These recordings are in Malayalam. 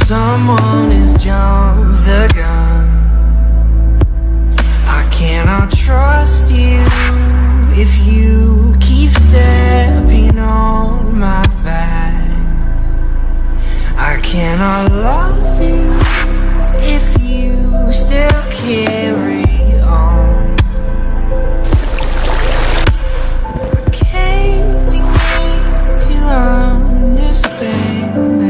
Someone has jumped the gun. I cannot trust you if you keep stepping on my back. I cannot love you if you still carry on. Okay, we need to understand the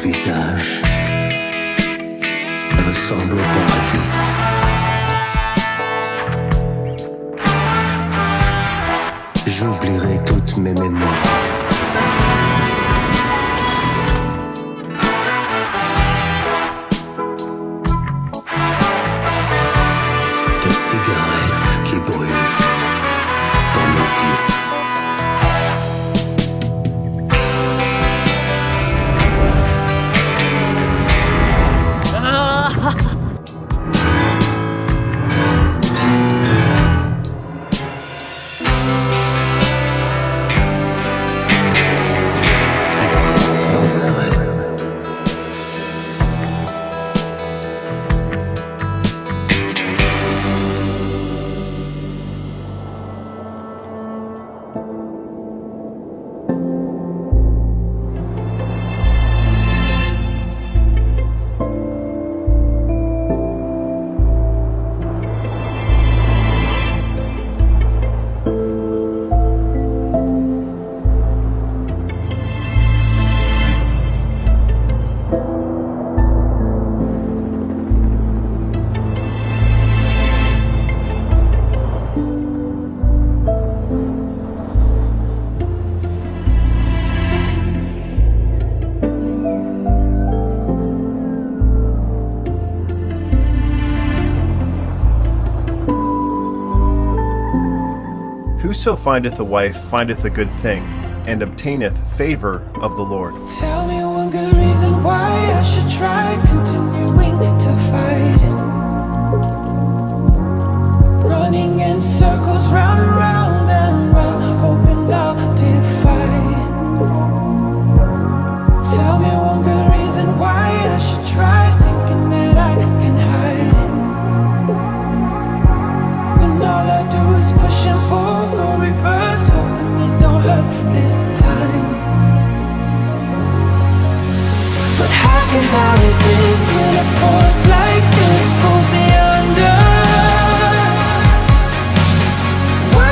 visage ressemble au paradis. J'oublierai toutes mes mémoires. Des cigarettes qui brûlent dans mes yeux. Whoso findeth a wife findeth a good thing, and obtaineth favor of the Lord. Tell me one good reason why I should try continuing to fight it. Running in circles round and round and round, hoping I'll defy it. Tell me one good reason why I should try thinking that I can hide it. When all I do is push and pull, go reverse, hoping it don't hurt this time. But how can I resist when a force like this pulls me under? Why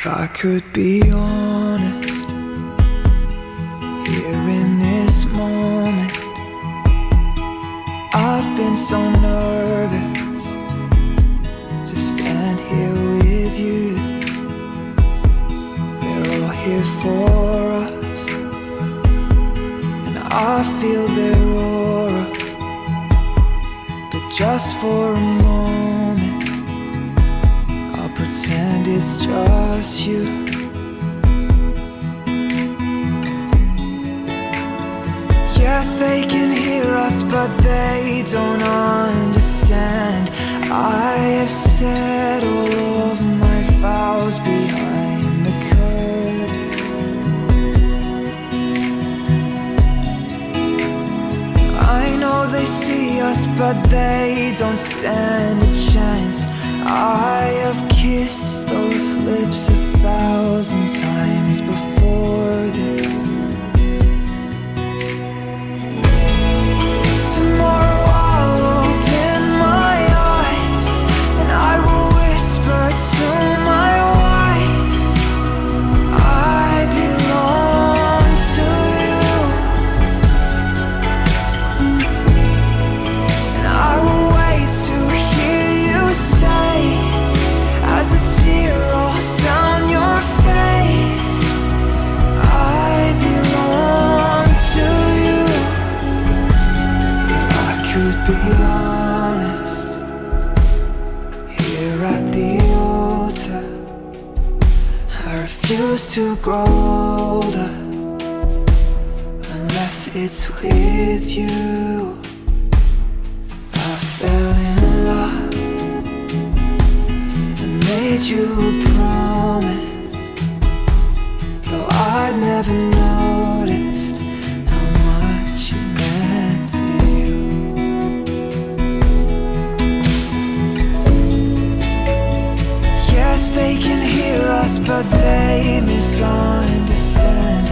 If I could be honest, here in this moment, I've been so nervous to stand here with you. They're all here for us, and I feel their aura. But just for a moment, I'll pretend it's just you. Yes, they can hear us, but they don't understand. I have said all of my vows behind the curtain. I know they see us, but they don't stand a chance. I have kissed those lips 1,000 times before this. Tomorrow I'll open my eyes and I will whisper to my wife, I belong to you. And I will wait to hear you say, as a tear rolls down your face, I belong to you. Could be honest, here at the altar, I refuse to grow older unless it's with you. I fell in love and made you a promise, though I'd never noticed how much you meant to you. They can hear us, but they misunderstand.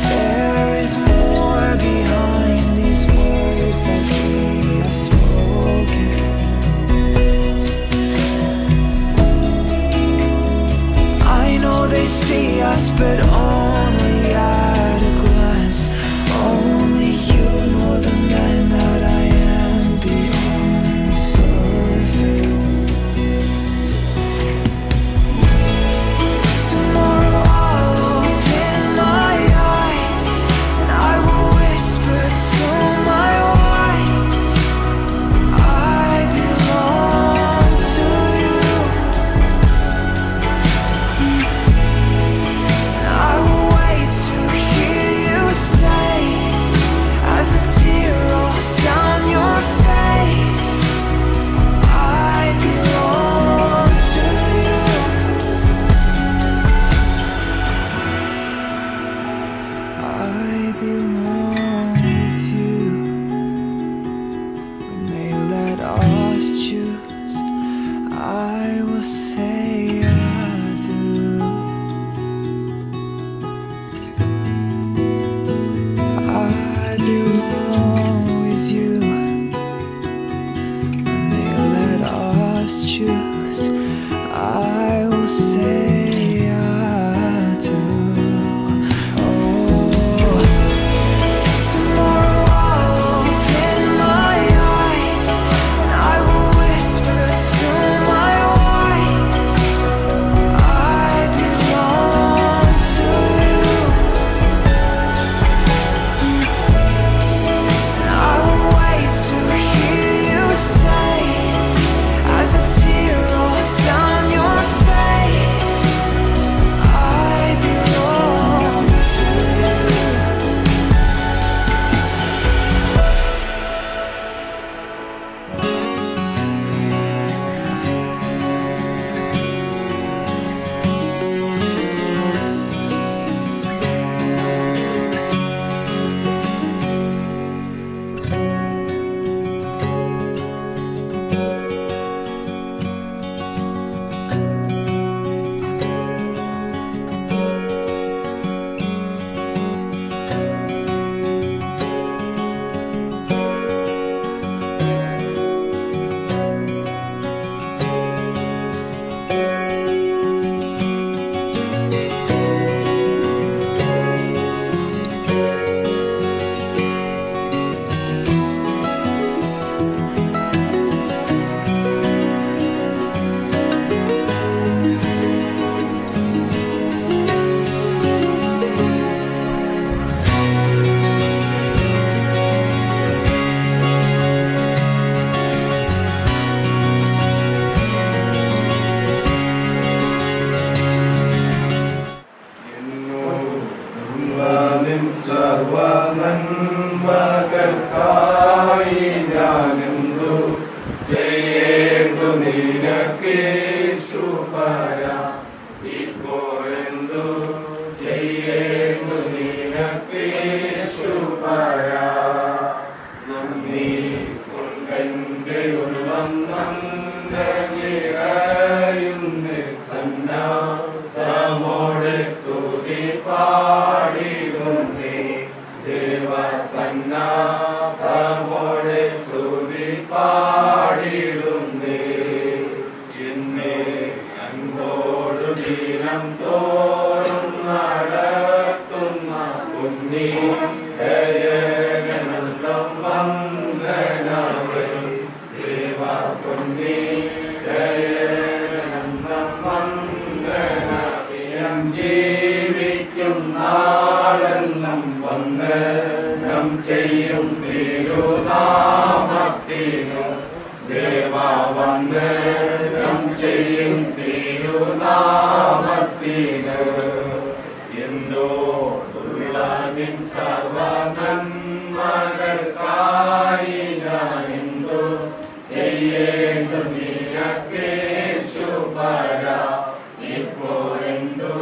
There is more behind these words that we have spoken. I know they see us, but only at a glance. Only you know the man that I am beyond the surface. മക്കൾക്കായി ഞാനെന്തു ചെയ്യേണ്ടു നിനക്കേശു പരാ ഇപ്പോഴെന്തു ചെയ്യേണ്ടു നിനക്കേശു പരാ നന്ദി കൊണ്ടെന്റെ ഉള്ളം നന്ദനിറയുന്ന സന്നാമോടെ സ്തുതി പാടിടുന്നേ ദേവസന്നാമോടെ സ്തുതി പാടിടുന്നേ എന്നെ അൻപോടു ദിനം തോറും നടത്തുന്ന ഉണ്ണി ദയനന്ദം വന്ദനമേ ദേവ പൊന്നി ദയനന്ദം വന്ദനമേയം ജീവിക്കും നാളെന്നും വന്ദനം ചെയ്യും തിരുനാമത്തിനു ദേവ വന്ദനം ചെയ്യും തിരുനാമത്തിനു എന്നോടുള്ള നിൻ സർവ നന്മകൾക്കായി ഞാനെന്തു ചെയ്യേണ്ടു നിനക്കേശു പരാ ഇപ്പോഴെന്തു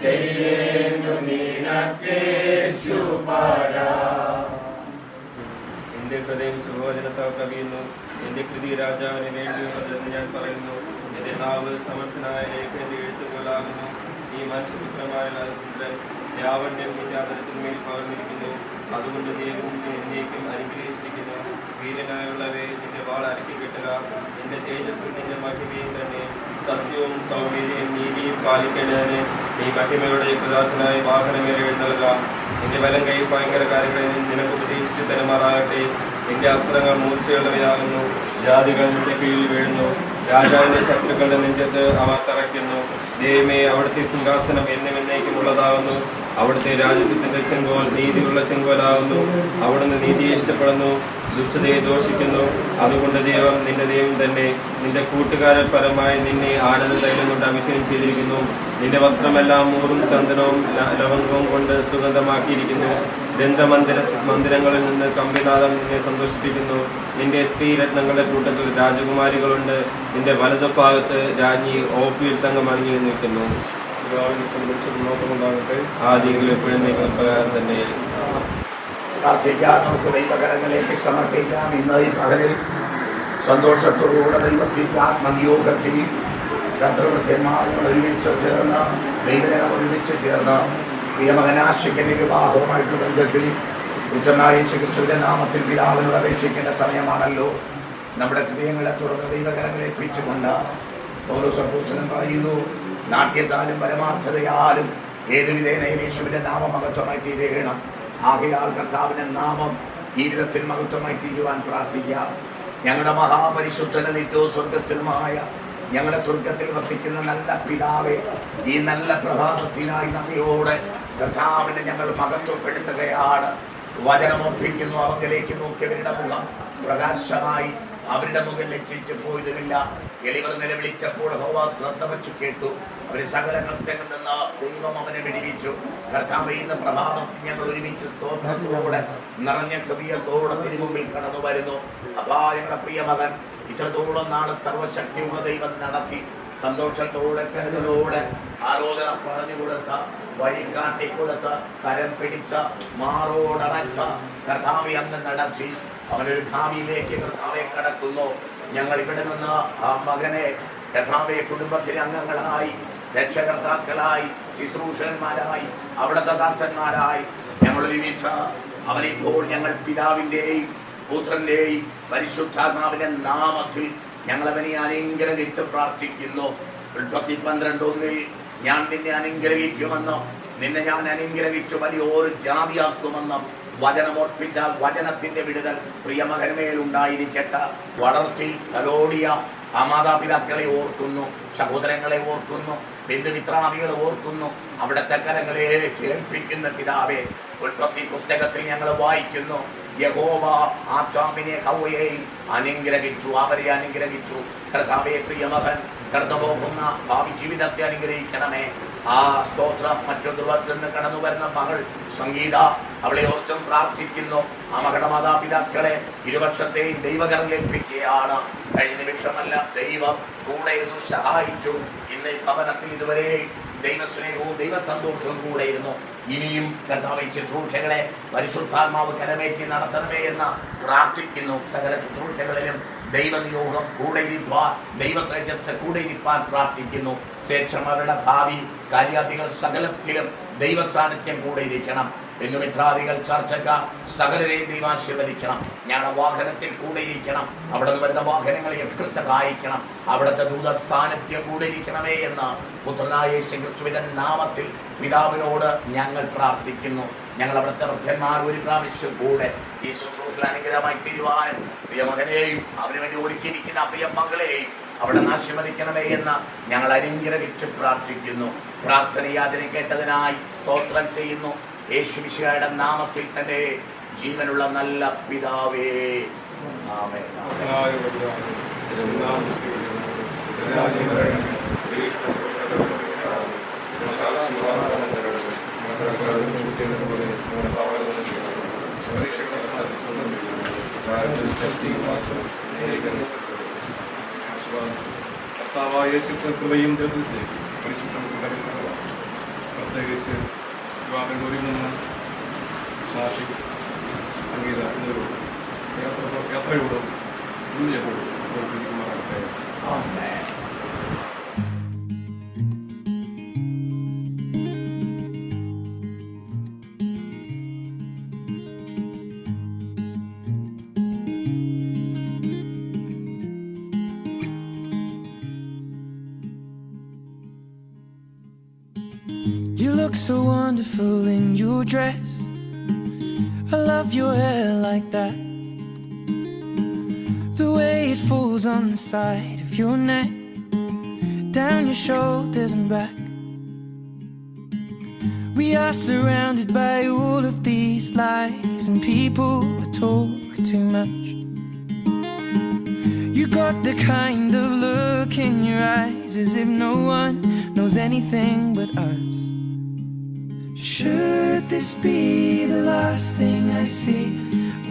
ചെയ്യേണ്ടു നിനക്കേശു പരാ എന്റെ ഹൃദയം സുഭോജനത്താൽ കവിയുന്നു. എന്റെ കൃതി രാജാവിന് വേണ്ടിയുള്ളതെന്ന് ഞാൻ പറയുന്നു. എന്റെ നാവ് സമർത്ഥനായ ലേഖന്റെ എഴുത്തുപോലാകുന്നു. ഈ മനുഷ്യപുത്രമായ സുന്ദരൻ ലാവണ്യം നിന്റെ ആദരത്തിന്മേൽ പകർന്നിരിക്കുന്നു. അതുകൊണ്ട് ദൈവം എന്നേക്കും അനുഗ്രഹിച്ചിരിക്കുന്നു. വീരനായുള്ളവയെ നിന്റെ വാൾ അരക്കി കെട്ടുക. നിന്റെ തേജസ്സും നിന്റെ മഹിമയും തന്നെ. സത്യവും സൗമ്യതയും നീതിയും പാലിക്കേണ്ടതിന് നീ മഹിമയുടെ കൃതാർത്ഥനായ വാഹനങ്ങൾ എഴുന്നള്ളുക. നിന്റെ വലം കൈ ഭയങ്കര കാര്യങ്ങളിൽ നിനക്ക് ഉപദേശിച്ചു തരുമാറാകട്ടെ. നിന്റെ അസ്ത്രങ്ങൾ മൂർച്ചയുള്ളവയാകുന്നു. ജാതികൾ നിന്റെ കീഴിൽ വീഴുന്നു. രാജാവിന്റെ ശത്രുക്കളുടെ നെഞ്ചത്ത് അവർ തറയ്ക്കുന്നു. ദൈവമേ, അവിടുത്തെ സിംഹാസനം എന്നും എന്നേക്കുമുള്ളതാകുന്നു. അവിടുത്തെ രാജ്യത്തിന്റെ ചെങ്കോൽ നീതിയുള്ള ചെങ്കോലാകുന്നു. അവിടുന്ന് നീതിയെ ഇഷ്ടപ്പെടുന്നു, ദുഷ്ടതയെ ദോഷിക്കുന്നു. അതുകൊണ്ട് ദൈവം നിന്റെ ദൈവം തന്നെ. നിന്റെ കൂട്ടുകാരൻ പരമായി നിന്നെ ആനന്ദ തൈലം കൊണ്ട് അഭിഷേകം ചെയ്തിരിക്കുന്നു. നിന്റെ വസ്ത്രമെല്ലാം മൂറും ചന്ദനവും ലവംഗവും കൊണ്ട് സുഗന്ധമാക്കിയിരിക്കുന്നു. മന്ദിരങ്ങളിൽ നിന്ന് കമ്പിനാഥം നിന്നെ സന്തോഷിപ്പിക്കുന്നു. നിന്റെ സ്ത്രീരത്നങ്ങളുടെ കൂട്ടത്തിൽ രാജകുമാരികളുണ്ട്. നിന്റെ വലതുഭാഗത്ത് രാജ്ഞി ഓഫീൽ തങ്കം അണിഞ്ഞു നിൽക്കുന്നു. നോക്കമുണ്ടാകട്ടെ. ആദ്യങ്ങളിൽ എപ്പോഴും പ്രകാരം തന്നെ. പ്രാർത്ഥിക്കാം. നമുക്ക് ദൈവകരങ്ങളിലേക്ക് സമർപ്പിക്കാം. ഇന്ന് ഈ പകലിൽ സന്തോഷത്തോടെ ദൈവത്തിൻ്റെ ആത്മനിയോഗത്തിൽ കർത്തൃവൃത്യന്മാർ ഒരുമിച്ച് ചേർന്ന് ദൈവജനം ഒരുമിച്ച് ചേർന്ന് പ്രിയമകനാശിക്കൻ്റെ വിവാഹവുമായിട്ടുള്ള ബന്ധത്തിൽ പുത്രനായ യേശുക്രിസ്തുവിന്റെ നാമത്തിൽ പിതാവിനോട് അപേക്ഷിക്കേണ്ട സമയമാണല്ലോ. നമ്മുടെ ഹൃദയങ്ങളെ തുറന്ന് ദൈവകരങ്ങളെ ഏൽപ്പിച്ചുകൊണ്ട് പൗലോസ് അപ്പോസ്തലൻ പറയുന്നു, നാട്യത്താലും പരമാർത്ഥതയാലും ഏതുവിധേനയും യേശുവിന്റെ നാമം മഹത്വമായി തീരുകയാണ്. ആകയാൽ കർത്താവിന്റെ നാമം ജീവിതത്തിൽ മഹത്വമായി തീരുവാൻ പ്രാർത്ഥിക്കാം. ഞങ്ങളുടെ മഹാപരിശുദ്ധന നിത്യവും സ്വർഗസ്ഥനുമായ ഞങ്ങളുടെ സ്വർഗത്തിൽ വസിക്കുന്ന നല്ല പിതാവേ, ഈ നല്ല പ്രഭാതത്തിനായി നന്ദിയോടെ കർത്താവിനെ ഞങ്ങൾ മഹത്വപ്പെടുത്തുകയാണ്. വചനമൊപ്പിക്കുന്നു. അവങ്കിലേക്ക് നോക്കിയവരുടെ മുഖം പ്രകാശമായി, അവരുടെ മുഖം ലജ്ജിച്ചു പോയതുമില്ല. എളിവർ നിലവിളിച്ചപ്പോൾ യഹോവ ശ്രദ്ധ വച്ചു കേട്ടു. അവര് സകല കഷ്ടങ്ങളിൽ നിന്ന് ദൈവം അവനെ വിടിവിച്ചു. കർത്താവേ, ഇന്ന് പ്രഭാതത്തിൽ ഞങ്ങൾ ഒരുമിച്ച് സ്തോത്രത്തോടെ നിറഞ്ഞ ഹൃദയത്തോടെ തിരുമുമ്പിൽ കടന്നു വരുന്നു. അപ്പാ, ഞങ്ങളുടെ പ്രിയ മകൻ ഇത്രത്തോളം നാളെ സർവശക്തിയുള്ള ദൈവം നടത്തി സന്തോഷത്തോടെ കരുതലോടെ ആലോചന പറഞ്ഞു കൊടുത്ത, വഴി കാട്ടിക്കൊടുത്ത്, കരം പിടിച്ച, മാറോടടച്ച കർത്താവെ അങ്ങ് നടത്തി. അവനൊരു ഭാവിയിലേക്ക് കർത്താവെ കടക്കുന്നു. ഞങ്ങൾ ഇവിടെ നിന്ന് ആ മകനെ കർത്താവെ കുടുംബത്തിലെ അംഗങ്ങളായി, രക്ഷകർത്താക്കളായി, ശുശ്രൂഷകന്മാരായി, അവിടുത്തെ ദാസന്മാരായി ഞങ്ങൾ ഒരുമിച്ച് അവനിപ്പോൾ ഞങ്ങൾ പിതാവിൻ്റെയും പുത്രന്റെയും പരിശുദ്ധാത്മാവിന്റെ നാമത്തിൽ ഞങ്ങളവനെ അനുഗ്രഹിച്ച് പ്രാർത്ഥിക്കുന്നു. ഉൽപ്പത്തി 12:1 ഞാൻ നിന്നെ അനുഗ്രഹിക്കുമെന്നും നിന്നെ ഞാൻ അനുഗ്രഹിച്ചു വലിയൊരു ജാതിയാക്കുമെന്നും വചനമോർപ്പിച്ചാൽ വചനത്തിന്റെ വിടുതൽ പ്രിയമകന്മേൽ ഉണ്ടായിരിക്കട്ടെ. വളർത്തി തലോടിയ ആ മാതാപിതാക്കളെ ഓർക്കുന്നു, സഹോദരങ്ങളെ ഓർക്കുന്നു, ബന്ധുമിത്രാദികളെ ഓർക്കുന്നു. അവിടുത്തെ കരങ്ങളെ കേൾപ്പിക്കുന്ന പിതാവേ, ഉൽപ്പത്തി പുസ്തകത്തിൽ ഞങ്ങൾ വായിക്കുന്നു, യഹോവ ആദാമിനെ ഹവ്വയെയും അനുഗ്രഹിച്ചു, അവരെ അനുഗ്രഹിച്ചു. കർത്താവേ, പ്രിയമകൻ കടന്നുപോകുന്ന ഭാവി ജീവിതത്തെ അനുഗ്രഹിക്കണമേ. ആ സ്തോത്രം മറ്റു ധ്രുവത്തിൽ നിന്ന് കടന്നു വരുന്ന മകൾ സംഗീത, അവളെ ഓർത്തും പ്രാർത്ഥിക്കുന്നു. ആ മകളുടെ മാതാപിതാക്കളെ ഇരുപക്ഷത്തെയും ദൈവകരങ്ങളിലേൽപ്പിക്കുകയാണ്. കഴിഞ്ഞ നിമിഷമല്ല, ദൈവം കൂടെ ഇരുന്നു, സഹായിച്ചു. ഇന്ന് ഈ ഭവനത്തിൽ ഇതുവരെ ദൈവസ്നേഹവും ദൈവസന്തോഷവും കൂടെ ഇരുന്നു. ഇനിയും കർത്താവ് ശുശ്രൂഷകളെ പരിശുദ്ധാത്മാവ് കരമേറ്റി നടത്തണമേ എന്ന് പ്രാർത്ഥിക്കുന്നു. സകല ശുശ്രൂഷകളിലും ദൈവനിയോഗം കൂടെ ഇരിപ്പാൻ, ദൈവ തേജസ് കൂടെ ഇരിപ്പാൻ പ്രാർത്ഥിക്കുന്നു. ശേഷം അവരുടെ ഭാവി കാര്യാദികൾ സകലത്തിലും ദൈവ സാന്നിധ്യം കൂടെ ഇരിക്കണം. ബന്ധുമിത്രാദികൾ, ചർച്ചക്കാർ സകലരെയും ദൈവം ആശീർവദിക്കണം. ഞങ്ങളുടെ വാഹനത്തിൽ കൂടെ ഇരിക്കണം. അവിടെ നിന്ന് വരുന്ന വാഹനങ്ങളെയൊക്കെ സഹായിക്കണം. അവിടുത്തെ ദൂത സാന്നിധ്യം കൂടെ ഇരിക്കണമേ എന്ന് പുത്രനായ യേശുക്രിസ്തുവിന്റെ നാമത്തിൽ പിതാവിനോട് ഞങ്ങൾ പ്രാർത്ഥിക്കുന്നു. ഞങ്ങൾ അവിടുത്തെ വൃദ്ധന്മാർ ഒരു പ്രാവശ്യം കൂടെ ഈ ശുശ്രൂഷയിൽ അനുഗ്രഹമായി തീരുവാനും പ്രിയമകനെയും അവന് വേണ്ടി ഒരുക്കിയിരിക്കുന്ന പ്രിയ മകളെയും അവിടെ ആശീർവദിക്കണമേ എന്ന് ഞങ്ങൾ അനുഗ്രഹിച്ച് പ്രാർത്ഥിക്കുന്നു. പ്രാർത്ഥന യാചന കേട്ടതിനായി സ്തോത്രം ചെയ്യുന്നു. യേശുമിശിഹായുടെ നാമത്തിൽ തന്നെ ജീവനുള്ള നല്ല പിതാവേ, ആമേൻ. കർത്താവായ കൃപയും പ്രത്യേകിച്ച് വിവാഹം ഒരുങ്ങുന്ന സാക്ഷി സംഗീത എന്നിവരോടും യാത്രയോടും ഉന്നതരോടും ഓർപ്പിക്കുമാറാകട്ടെ. ആമേൻ. You look so wonderful in your dress. I love your hair like that. The way it falls on the side of your neck, down your shoulders and back. We are surrounded by all of these lies, and people talk too much. You got the kind of look in your eyes as if no one knows anything but us. Should this be the last thing I see?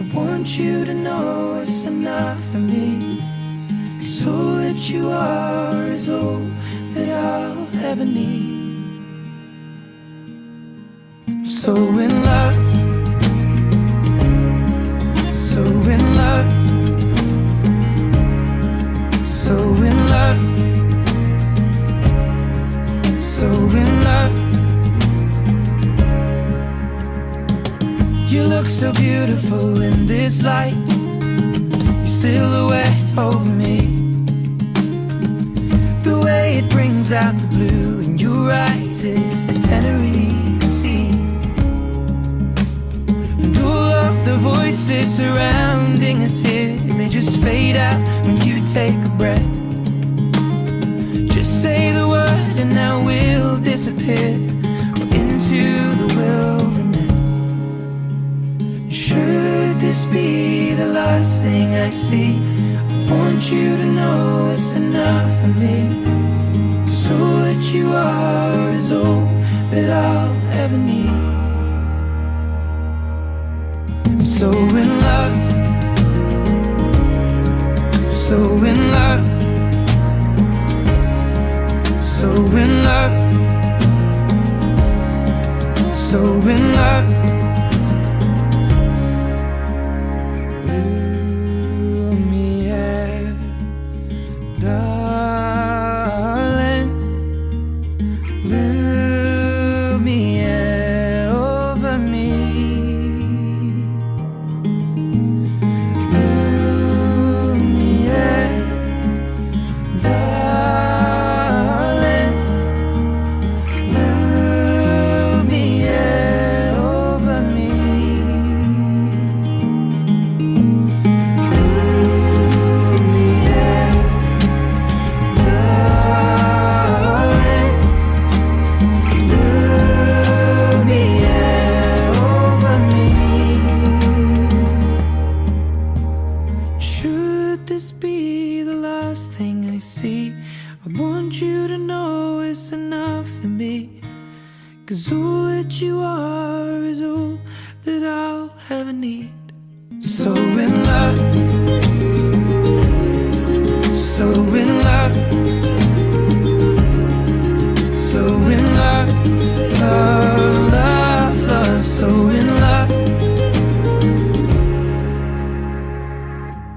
I want you to know it's enough for me. 'Cause all that you are is all that I'll ever need. I'm so in love, so in love, so in love, so in love. You look so beautiful in this light, your silhouette over me. The way it brings out the blue in your eyes is the Tenerife Sea. And all of the voices surrounding us here, they just fade out when you take a breath. Just say the word and now we'll disappear into the wilderness. Should this be the last thing I see? I want you to know it's enough for me. 'Cause all that you are is all that I'll ever need. I'm so in love, so in love, so in love, so in love. I want you to know it's enough for me. 'cause all that you are is all that I'll ever need. So in love, so in love, so in love, love, love, love, so in love.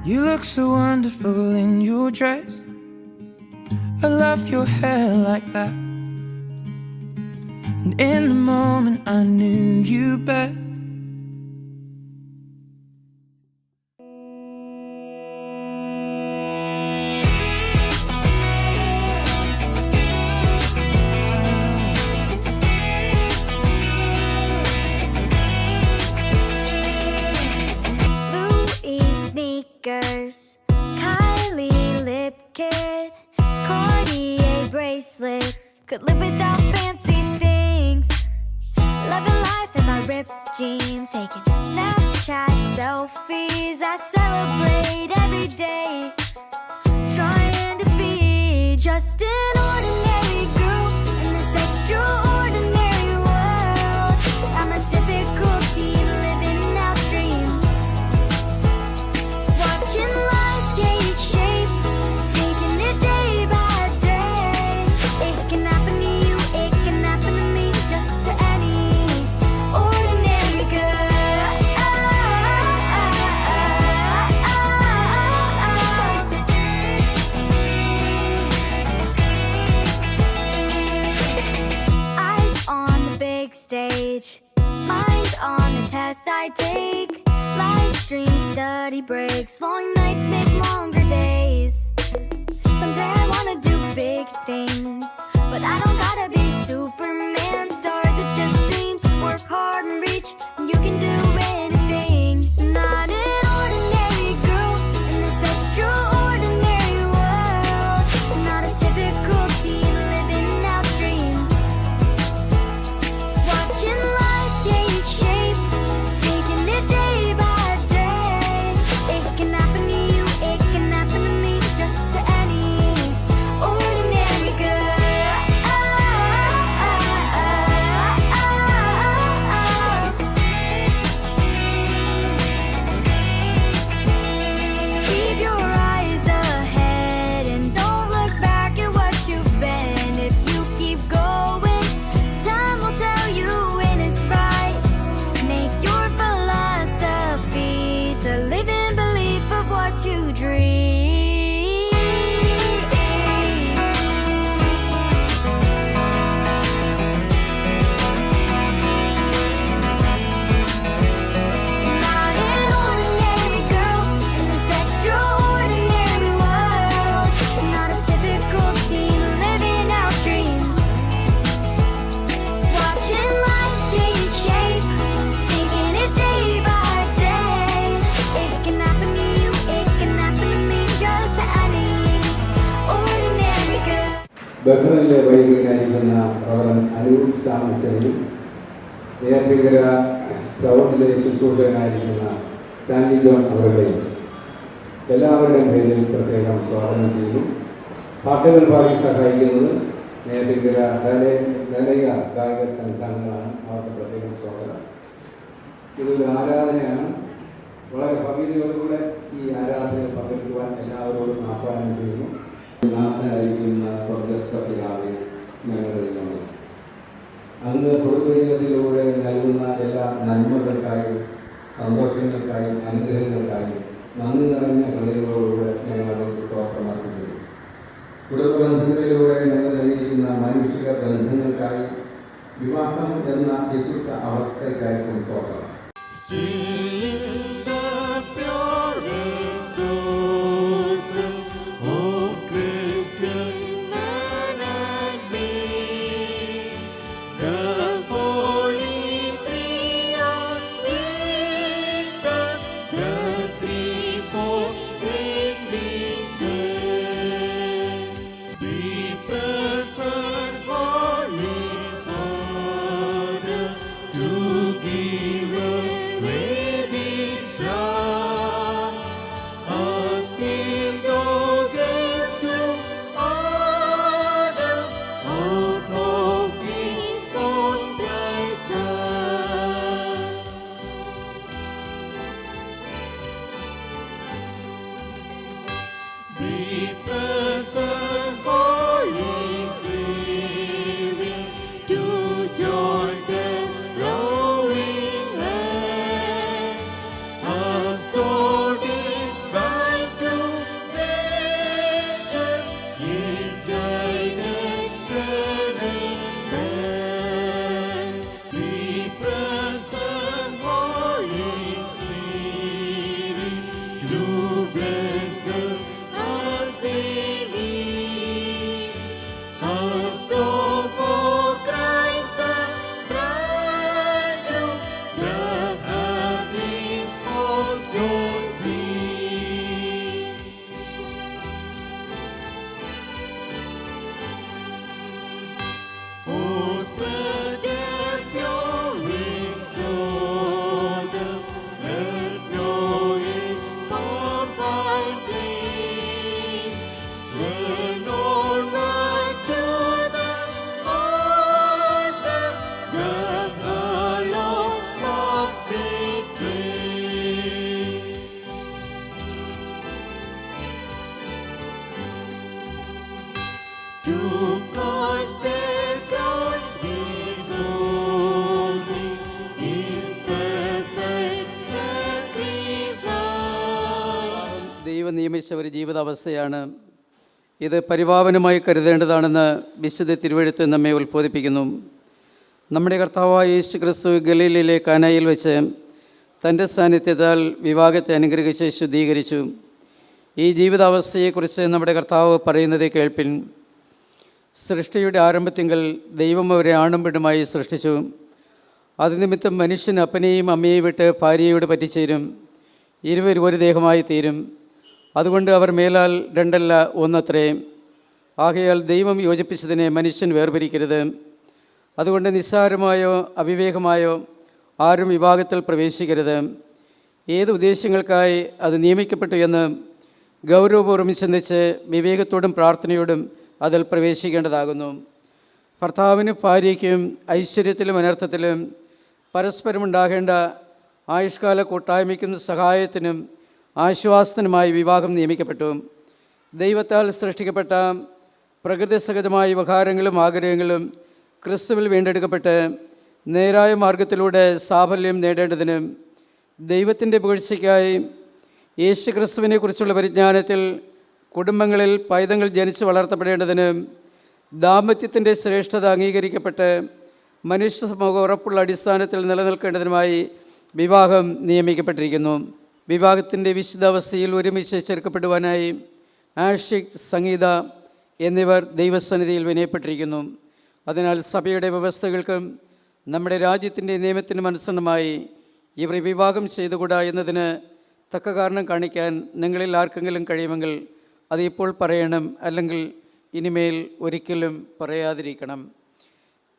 You look so wonderful in your dress. I love your hair like that. And in the moment I knew you better. Kylie lip kit, Cartier bracelet. Could live without fancy things. Loving life in my ripped jeans, taking Snapchat selfies. I celebrate every day, trying to be just an ordinary girl in this extraordinary world. I'm a typical teen living out dreams. Watching life take shape, taking it day by day. It can happen to you, it can happen to me, just to any ordinary girl. Eyes on the big stage, mind on the test I take. Live stream study breaks, long nights make longer days. Someday I wanna do big things, but I don't gotta be Superman. Stars are just dreams, work hard and reach, and you can do anything. Not an ordinary girl in this extraordinary world. Not a typical teen living out dreams. Watching life take shape, taking it day by day. It can happen to you, it can happen to me, just to any ordinary girl. Keep your eyes ahead and don't look back at what you've been. If you keep going, time will tell you when it's right. Make your philosophy to live in belief of what you dream. Not an ordinary girl in this extraordinary world. Not a typical teen living out dreams. Watching life take shape, taking it day by day. It can happen to you, it can happen to me, just to any ordinary girl. ബഹ്റിനിലെ വൈദികനായിരിക്കുന്ന റവറൻ അനൂപ് സാമിച്ചനെയും നേർപ്പിക്കര ടൗണിലെ ശുശ്രൂഷകനായിരിക്കുന്ന ചാൻഡി ജോൺ അവരുടെയും എല്ലാവരുടെയും പേരിൽ പ്രത്യേകം സ്വാഗതം ചെയ്തു. പാട്ടുകൾ പാടി സഹായിക്കുന്നത് നേർപ്പിക്കര ദലയ ഗായക സംഘാംഗങ്ങളാണ്. അവർക്ക് പ്രത്യേകം സ്വാഗതം. ഇതൊരു ആരാധനയാണ്. വളരെ ഭവ്യതയോടുകൂടെ ഈ ആരാധനയിൽ പങ്കെടുക്കുവാൻ എല്ലാവരോടും ആഹ്വാനം ചെയ്യുന്നു. നാഥനായിരിക്കുന്ന സ്വർഗസ്ഥ പിതാവേ, ഞങ്ങളിൽ നിന്ന് അങ്ങ് കുടുംബജീവിതത്തിലൂടെ നൽകുന്ന എല്ലാ നന്മകൾക്കായും സന്തോഷങ്ങൾക്കായും അനുഗ്രഹങ്ങൾക്കായും നന്ദി നിറഞ്ഞ ഹൃദയങ്ങളോടുകൂടെ ഞങ്ങൾ സ്തോത്രമർപ്പിക്കുന്നു. കുടുംബ ബന്ധങ്ങളിലൂടെ ഞങ്ങൾ നൽകിയിരിക്കുന്ന മാനുഷിക ബന്ധങ്ങൾക്കായി വിവാഹം എന്ന വിശുദ്ധ അവസ്ഥയ്ക്കായിട്ടും സ്തോത്രം. To give away Be present, Holy Spirit, to join the glowing hands, as God is bound to nations, united hands. Be present, Holy Spirit, to bless them as they lead us, though for Christ the bridegroom, the happiest host don't see. O spread their pure soda, let no ill find place. When onward to the altar, that alone path they trace. To Christ their thoughts beholding in perfect sacrifice. ദൈവം നിയമിച്ച ഒരു ജീവിതാവസ്ഥയാണ് ഇത്. പരിപാവനമായി കരുതേണ്ടതാണെന്ന് വിശുദ്ധ തിരുവെഴുത്ത് നമ്മെ ഉത്ബോധിപ്പിക്കുന്നു. നമ്മുടെ കർത്താവായ യേശു ക്രിസ്തു ഗലീലയിലെ കാനായിൽ വെച്ച് തൻ്റെ സാന്നിധ്യത്താൽ വിവാഹത്തെ അനുഗ്രഹിച്ച് ശുദ്ധീകരിച്ചു. ഈ ജീവിതാവസ്ഥയെക്കുറിച്ച് നമ്മുടെ കർത്താവ് പറയുന്നത് കേൾപ്പിൻ. സൃഷ്ടിയുടെ ആരംഭത്തിങ്കൽ ദൈവം അവരെ ആണും പെണ്ണുമായി സൃഷ്ടിച്ചു. അത് നിമിത്തം മനുഷ്യൻ അപ്പനെയും അമ്മയെയും വിട്ട് ഭാര്യയോട് പറ്റിച്ചേരും, ഇരുവരും ഒരു ദേഹമായി തീരും. അതുകൊണ്ട് അവർ മേലാൽ രണ്ടല്ല ഒന്നത്രേ. ആകയാൽ ദൈവം യോജിപ്പിച്ചതിനെ മനുഷ്യൻ വേർപിരിക്കരുത്. അതുകൊണ്ട് നിസ്സാരമായോ അവിവേകമായോ ആരും വിവാഹത്തിൽ പ്രവേശിക്കരുത്. ഏത് ഉദ്ദേശ്യങ്ങൾക്കായി അത് നിയമിക്കപ്പെട്ടു എന്ന് ഗൗരവപൂർവ്വം ചിന്തിച്ച് വിവേകത്തോടും പ്രാർത്ഥനയോടും അതിൽ പ്രവേശിക്കേണ്ടതാകുന്നു. ഭർത്താവിനും ഭാര്യയ്ക്കും ഐശ്വര്യത്തിലും അനർത്ഥത്തിലും പരസ്പരമുണ്ടാകേണ്ട ആയുഷ്കാല കൂട്ടായ്മയ്ക്കും സഹായത്തിനും ആശ്വാസത്തിനുമായി വിവാഹം നിയമിക്കപ്പെട്ടു. ദൈവത്താൽ സൃഷ്ടിക്കപ്പെട്ട പ്രകൃതി സഹജമായ വികാരങ്ങളും ആഗ്രഹങ്ങളും ക്രിസ്തുവിൽ വീണ്ടെടുക്കപ്പെട്ട് നേരായ മാർഗത്തിലൂടെ സാഫല്യം നേടേണ്ടതിനും ദൈവത്തിൻ്റെ പുകഴ്ചയ്ക്കായി യേശു ക്രിസ്തുവിനെക്കുറിച്ചുള്ള പരിജ്ഞാനത്തിൽ കുടുംബങ്ങളിൽ പൈതങ്ങൾ ജനിച്ച് വളർത്തപ്പെടേണ്ടതിനും ദാമ്പത്യത്തിൻ്റെ ശ്രേഷ്ഠത അംഗീകരിക്കപ്പെട്ട് മനുഷ്യ സമൂഹം ഉറപ്പുള്ള അടിസ്ഥാനത്തിൽ നിലനിൽക്കേണ്ടതിനുമായി വിവാഹം നിയമിക്കപ്പെട്ടിരിക്കുന്നു. വിവാഹത്തിൻ്റെ വിശുദ്ധാവസ്ഥയിൽ ഒരുമിച്ച് ചേർക്കപ്പെടുവാനായി ആഷിക്, സംഗീത എന്നിവർ ദൈവസന്നിധിയിൽ വിനയപ്പെട്ടിരിക്കുന്നു. അതിനാൽ സഭയുടെ വ്യവസ്ഥകൾക്കും നമ്മുടെ രാജ്യത്തിൻ്റെ നിയമത്തിനും അനുസരണമായി ഇവർ വിവാഹം ചെയ്തുകൂടാ എന്നതിന് തക്ക കാരണം കാണിക്കാൻ നിങ്ങളിൽ ആർക്കെങ്കിലും കഴിയുമെങ്കിൽ അത് ഇപ്പോൾ പറയണം, അല്ലെങ്കിൽ ഇനിമേൽ ഒരിക്കലും പറയാതിരിക്കണം.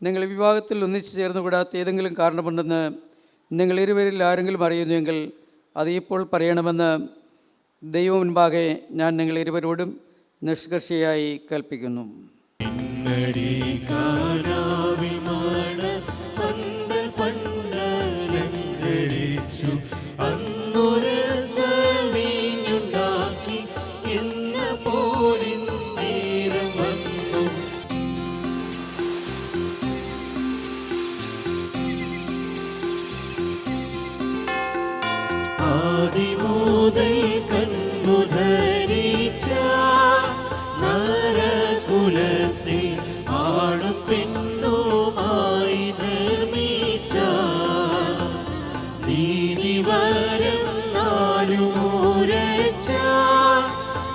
നിങ്ങൾ വിവാഹത്തിൽ ഒന്നിച്ചു ചേർന്നുകൂടാത്ത ഏതെങ്കിലും കാരണമുണ്ടെന്ന് നിങ്ങൾ ഇരുവരിൽ ആരെങ്കിലും അറിയുന്നുവെങ്കിൽ അത് ഇപ്പോൾ പറയണമെന്ന് ദൈവം മുൻപാകെ ഞാൻ നിങ്ങൾ ഇരുവരോടും നിഷ്കർഷയായി കൽപ്പിക്കുന്നു. ആദിമുതൽ കൺമുധരിച്ച നരകുലത്തെ ആണും പെണ്ണുമായി നിർമ്മിച്ച നീതിവരം നാലുമൂരച്ച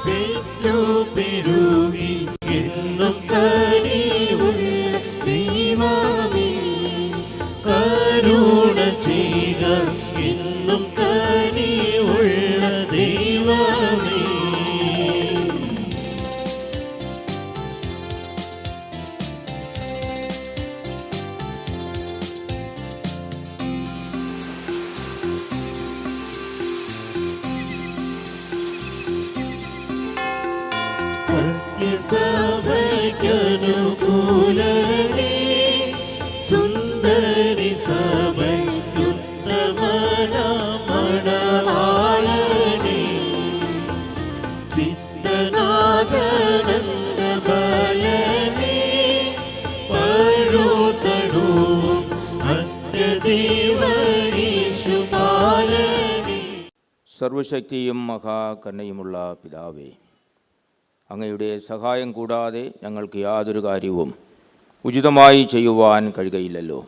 പെറ്റു പെരുകി എന്നും കനിവുള്ള ദൈവമേ കരുണ ചെയ്യുക എന്നും കനിവുള്ള ദൈവമേ. സത്യസ സർവശക്തിയും മഹാകരുണയുമുള്ള പിതാവേ, അങ്ങയുടെ സഹായം കൂടാതെ ഞങ്ങൾക്ക് യാതൊരു കാര്യവും ഉചിതമായി ചെയ്യുവാൻ കഴിയുകയില്ലല്ലോ.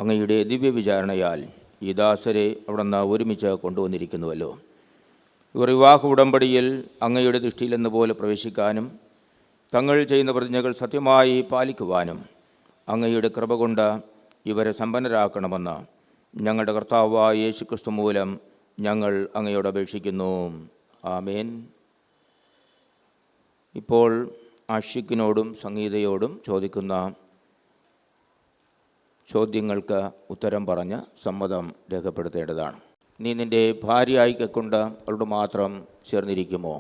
അങ്ങയുടെ ദിവ്യവിചാരണയാൽ ഈ ദാസരെ അവിടുന്ന് ഒരുമിച്ച് കൊണ്ടുവന്നിരിക്കുന്നുവല്ലോ. ഇവർ വിവാഹ ഉടമ്പടിയിൽ അങ്ങയുടെ ദൃഷ്ടിയിലെന്ന പോലെ പ്രവേശിക്കാനും തങ്ങൾ ചെയ്യുന്ന പ്രതിജ്ഞകൾ സത്യമായി പാലിക്കുവാനും അങ്ങയുടെ കൃപ കൊണ്ട് ഇവരെ സമ്പന്നരാക്കണമെന്ന് ഞങ്ങളുടെ കർത്താവായ യേശുക്രിസ്തു മൂലം ഞങ്ങൾ അങ്ങയോട് അപേക്ഷിക്കുന്നു. ആമേൻ. ഇപ്പോൾ ആഷിക്കിനോടും സംഗീതയോടും ചോദിക്കുന്ന ചോദ്യങ്ങൾക്ക് ഉത്തരം പറഞ്ഞ് സമ്മതം രേഖപ്പെടുത്തേണ്ടതാണ്. നീ നിൻ്റെ ഭാര്യയായിക്കൊണ്ട് അവളോട് മാത്രം ചേർന്നിരിക്കുമോ?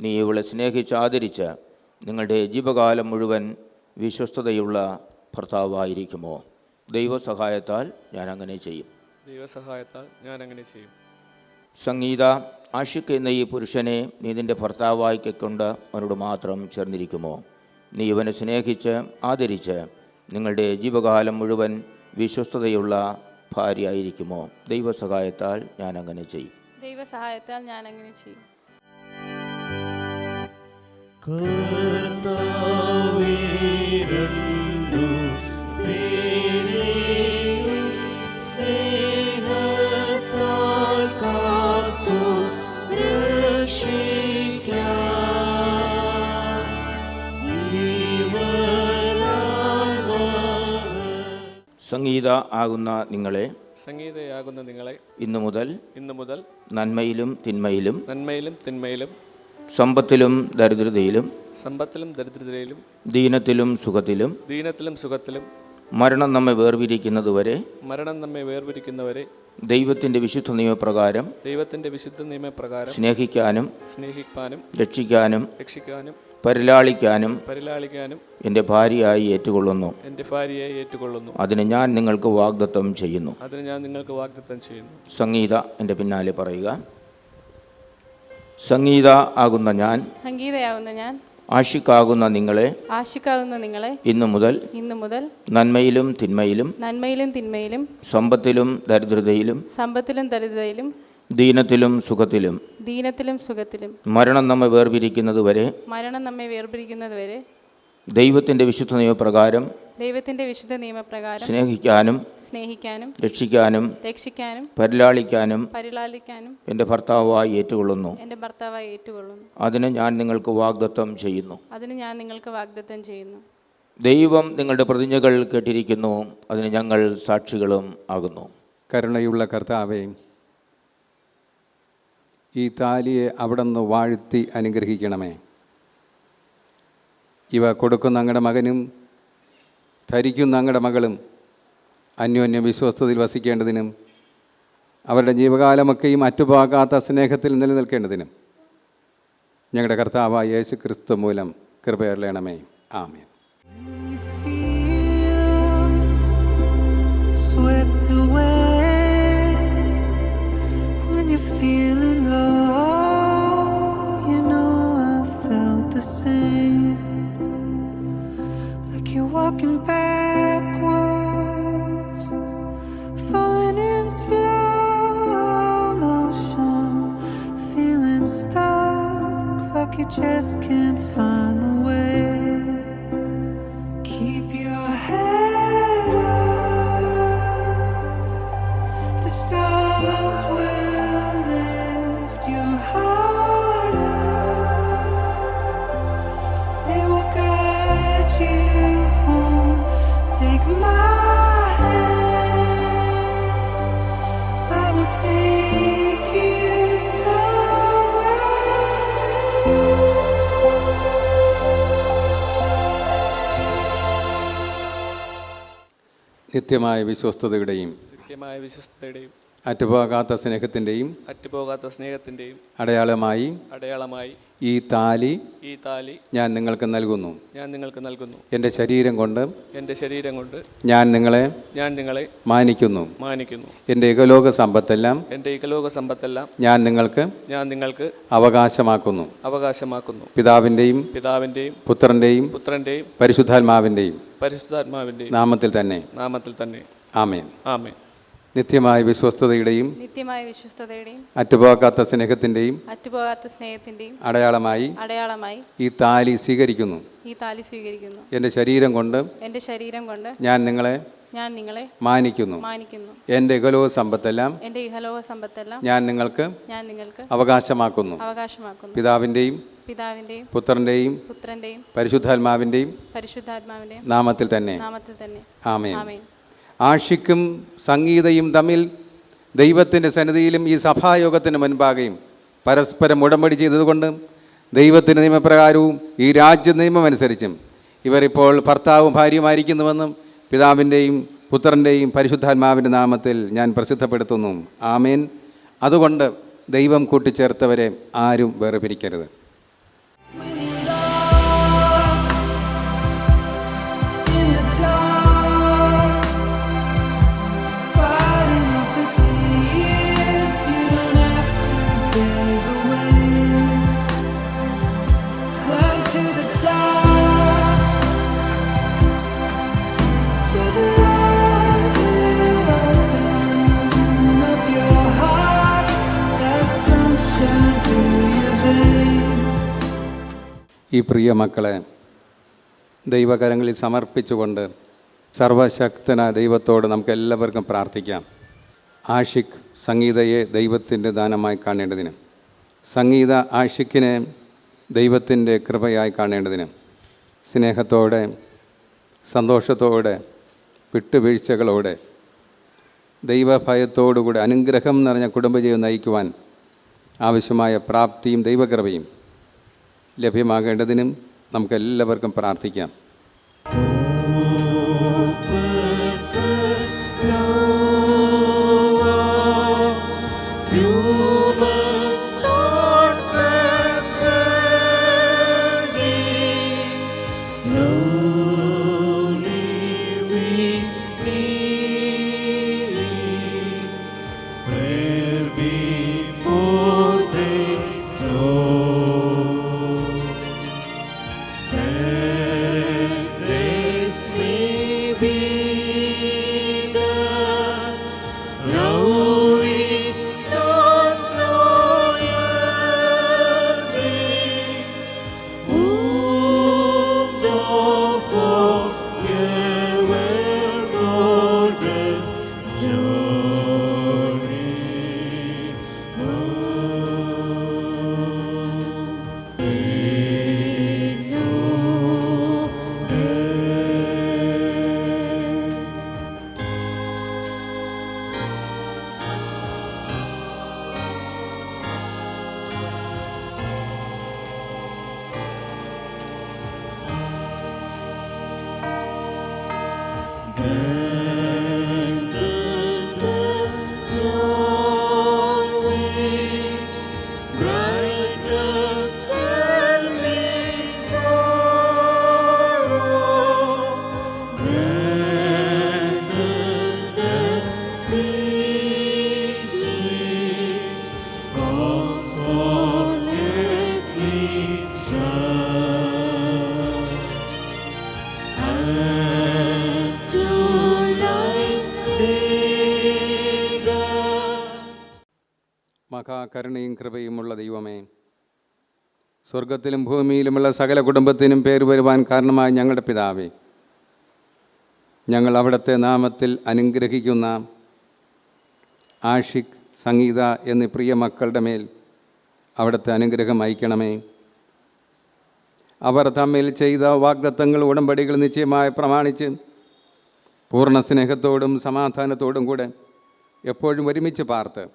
നീ ഇവളെ സ്നേഹിച്ചാദരിച്ച് നിങ്ങളുടെ ജീവകാലം മുഴുവൻ വിശ്വസ്തതയുള്ള ഭർത്താവായിരിക്കുമോ? ദൈവസഹായത്താൽ ഞാൻ അങ്ങനെ ചെയ്യും. ദൈവസഹായത്താൽ ഞാൻ അങ്ങനെ ചെയ്യും. സംഗീത, ആഷിഖ് എന്ന ഈ പുരുഷനെ നീ നിൻ്റെ ഭർത്താവായിക്കൊണ്ട് അവനോട് മാത്രം ചേർന്നിരിക്കുമോ? നീ ഇവനെ സ്നേഹിച്ച് ആദരിച്ച് നിങ്ങളുടെ ജീവകാലം മുഴുവൻ വിശ്വസ്തതയുള്ള ഭാര്യയായിരിക്കുമോ? ദൈവസഹായത്താൽ ഞാൻ അങ്ങനെ ചെയ്യും. ദൈവസഹായത്താൽ ഞാൻ അങ്ങനെ ചെയ്യും. കർത്താവേ, രണ്ടു പേരെയും സ്നേഹത്താൽ കാത്തു രക്ഷിക്കാം. സംഗീത ആകുന്ന നിങ്ങളെ സംഗീതയാകുന്ന നിങ്ങളെ ഇന്നു മുതൽ നന്മയിലും തിന്മയിലും സമ്പത്തിലും ദരിദ്രതയിലും ദീനത്തിലും സുഖത്തിലും മരണം നമ്മെ വേർപിരിക്കുന്നതുവരെ ദൈവത്തിൻ്റെ വിശുദ്ധ നിയമപ്രകാരം സ്നേഹിക്കാനും രക്ഷിക്കാനും പരിലാളിക്കാനും എൻ്റെ ഭാര്യയായി ഏറ്റുകൊള്ളുന്നു. അതിന് ഞാൻ നിങ്ങൾക്ക് വാഗ്ദത്തം ചെയ്യുന്നു. സംഗീത എൻ്റെ പിന്നാലെ പറയുക. സംഗീത ആകുന്ന ഞാൻ ആഷിക്കാകുന്ന നിങ്ങളെ ഇന്നു മുതൽ നന്മയിലും തിന്മയിലും സമ്പത്തിലും ദരിദ്രതയിലും ദീനത്തിലും സുഖത്തിലും മരണം നമ്മെ വേർപിരിക്കുന്നതുവരെ ദൈവത്തിൻ്റെ വിശുദ്ധ നിയമപ്രകാരം സ്നേഹിക്കാനും രക്ഷിക്കാനും പരിലാളിക്കാനും എൻ്റെ ഭർത്താവായി ഏറ്റുകൊള്ളുന്നു. അതിന് ഞാൻ നിങ്ങൾക്ക് വാഗ്ദത്തം ചെയ്യുന്നു. ദൈവം നിങ്ങളുടെ പ്രതിജ്ഞകൾ കേട്ടിരിക്കുന്നു. അതിന് ഞങ്ങൾ സാക്ഷികളും ആകുന്നു. കരുണയുള്ള കർത്താവേ, ഈ താലിയെ അവിടുന്ന് വാഴ്ത്തി അനുഗ്രഹിക്കണമേ. ഇവ കൊടുക്കുന്ന അങ്ങയുടെ മകനും ധരിക്കുന്ന അങ്ങയുടെ മകളും അന്യോന്യ വിശ്വസ്തതയിൽ വസിക്കേണ്ടതിനും അവരുടെ ജീവകാലമൊക്കെയും അറ്റുപോകാത്ത സ്നേഹത്തിൽ നിലനിൽക്കേണ്ടതിനും ഞങ്ങളുടെ കർത്താവായ യേശു ക്രിസ്തു മൂലം കൃപയരുളണമേ. ആമേൻ. Swept away when you're feeling low, you know I felt the same, like you're walking backwards, falling in slow motion, feeling stuck, like you just can't find the way. Keep your head up, the stars will lift your heart up, they will guide you home. Take my hand, I will take you somewhere new. നിത്യമായ വിശ്വസ്തതയുടെയും അറ്റുപോകാത്ത സ്നേഹത്തിൻ്റെയും അടയാളമായി ഈ താലി ഞാൻ നിങ്ങൾക്ക് നൽകുന്നു. എൻ്റെ ശരീരം കൊണ്ട് ഞാൻ നിങ്ങളെ മാനിക്കുന്നു. എൻ്റെ ഇഹലോക സമ്പത്തെല്ലാം ഞാൻ നിങ്ങൾക്ക് അവകാശമാക്കുന്നു. പിതാവിൻ്റെയും പുത്രൻ്റെയും പരിശുദ്ധാത്മാവിൻ്റെയും നാമത്തിൽ തന്നെ. ആമേൻ. നിത്യമായ വിശ്വസ്തതയുടെയും നിത്യമായ വിശ്വസ്തതയുടെയും അറ്റുപോകാത്ത സ്നേഹത്തിൻ്റെയും അറ്റുപോകാത്ത സ്നേഹത്തിന്റെയും അടയാളമായി ഈ താലി സ്വീകരിക്കുന്നു. ഈ താലി സ്വീകരിക്കുന്നു. എൻ്റെ ശരീരം കൊണ്ട് ഞാൻ നിങ്ങളെ മാനിക്കുന്നു. എൻ്റെ ഇഹലോക സമ്പത്തെല്ലാം ഞാൻ നിങ്ങൾക്ക് അവകാശമാക്കുന്നു. പിതാവിൻ്റെയും പുത്രൻ്റെയും പരിശുദ്ധാത്മാവിൻ്റെയും നാമത്തിൽ തന്നെ. ആമേൻ. ആഷിക്കും സംഗീതയും തമ്മിൽ ദൈവത്തിൻ്റെ സന്നിധിയിലും ഈ സഭായോഗത്തിന് മുൻപാകെയും പരസ്പരം ഉടമ്പടി ചെയ്തതുകൊണ്ട് ദൈവത്തിൻ്റെ നിയമപ്രകാരവും ഈ രാജ്യ നിയമമനുസരിച്ചും ഇവരിപ്പോൾ ഭർത്താവും ഭാര്യയുമായിരിക്കുന്നുവെന്നും പിതാവിൻ്റെയും പുത്രൻ്റെയും പരിശുദ്ധാത്മാവിൻ്റെ നാമത്തിൽ ഞാൻ പ്രസിദ്ധപ്പെടുത്തുന്നു. ആമേൻ. അതുകൊണ്ട് ദൈവം കൂട്ടിച്ചേർത്തവരെ ആരും വേർപിരിക്കരുത്. ഈ പ്രിയ മക്കളെ ദൈവകരങ്ങളിൽ സമർപ്പിച്ചുകൊണ്ട് സർവശക്തനായ ദൈവത്തോട് നമുക്ക് എല്ലാവർക്കും പ്രാർത്ഥിക്കാം. ആഷിഖ് സംഗീതയെ ദൈവത്തിൻ്റെ ദാനമായി കാണേണ്ടതിന്, സംഗീത ആഷിഖിനെ ദൈവത്തിൻ്റെ കൃപയായി കാണേണ്ടതിന് സ്നേഹത്തോടെ, സന്തോഷത്തോടെ, വിട്ടുവീഴ്ചകളോടെ, ദൈവഭയത്തോടുകൂടി അനുഗ്രഹം നിറഞ്ഞ കുടുംബജീവിതം നയിക്കുവാൻ ആവശ്യമായ പ്രാപ്തിയും ദൈവകൃപയും ലഭ്യമാകേണ്ടതിനും നമുക്കെല്ലാവർക്കും പ്രാർത്ഥിക്കാം. മഹാകരുണയും കൃപയുമുള്ള ദൈവമേ, സ്വർഗത്തിലും ഭൂമിയിലുമുള്ള സകല കുടുംബത്തിനും പേര് വരുവാൻ കാരണമായ ഞങ്ങളുടെ പിതാവേ, ഞങ്ങൾ അവിടുത്തെ നാമത്തിൽ അനുഗ്രഹിക്കുന്ന ആഷിഖ്, സംഗീത എന്നീ പ്രിയ മക്കളുടെ മേൽ അവിടുത്തെ അനുഗ്രഹം അയക്കണമേ. അവർ തമ്മിൽ ചെയ്ത വാഗ്ദത്തങ്ങൾ, ഉടമ്പടികൾ നിശ്ചയമായി പ്രമാണിച്ച് പൂർണ്ണ സ്നേഹത്തോടും സമാധാനത്തോടും കൂടെ എപ്പോഴും ഒരുമിച്ച് പാർത്ത്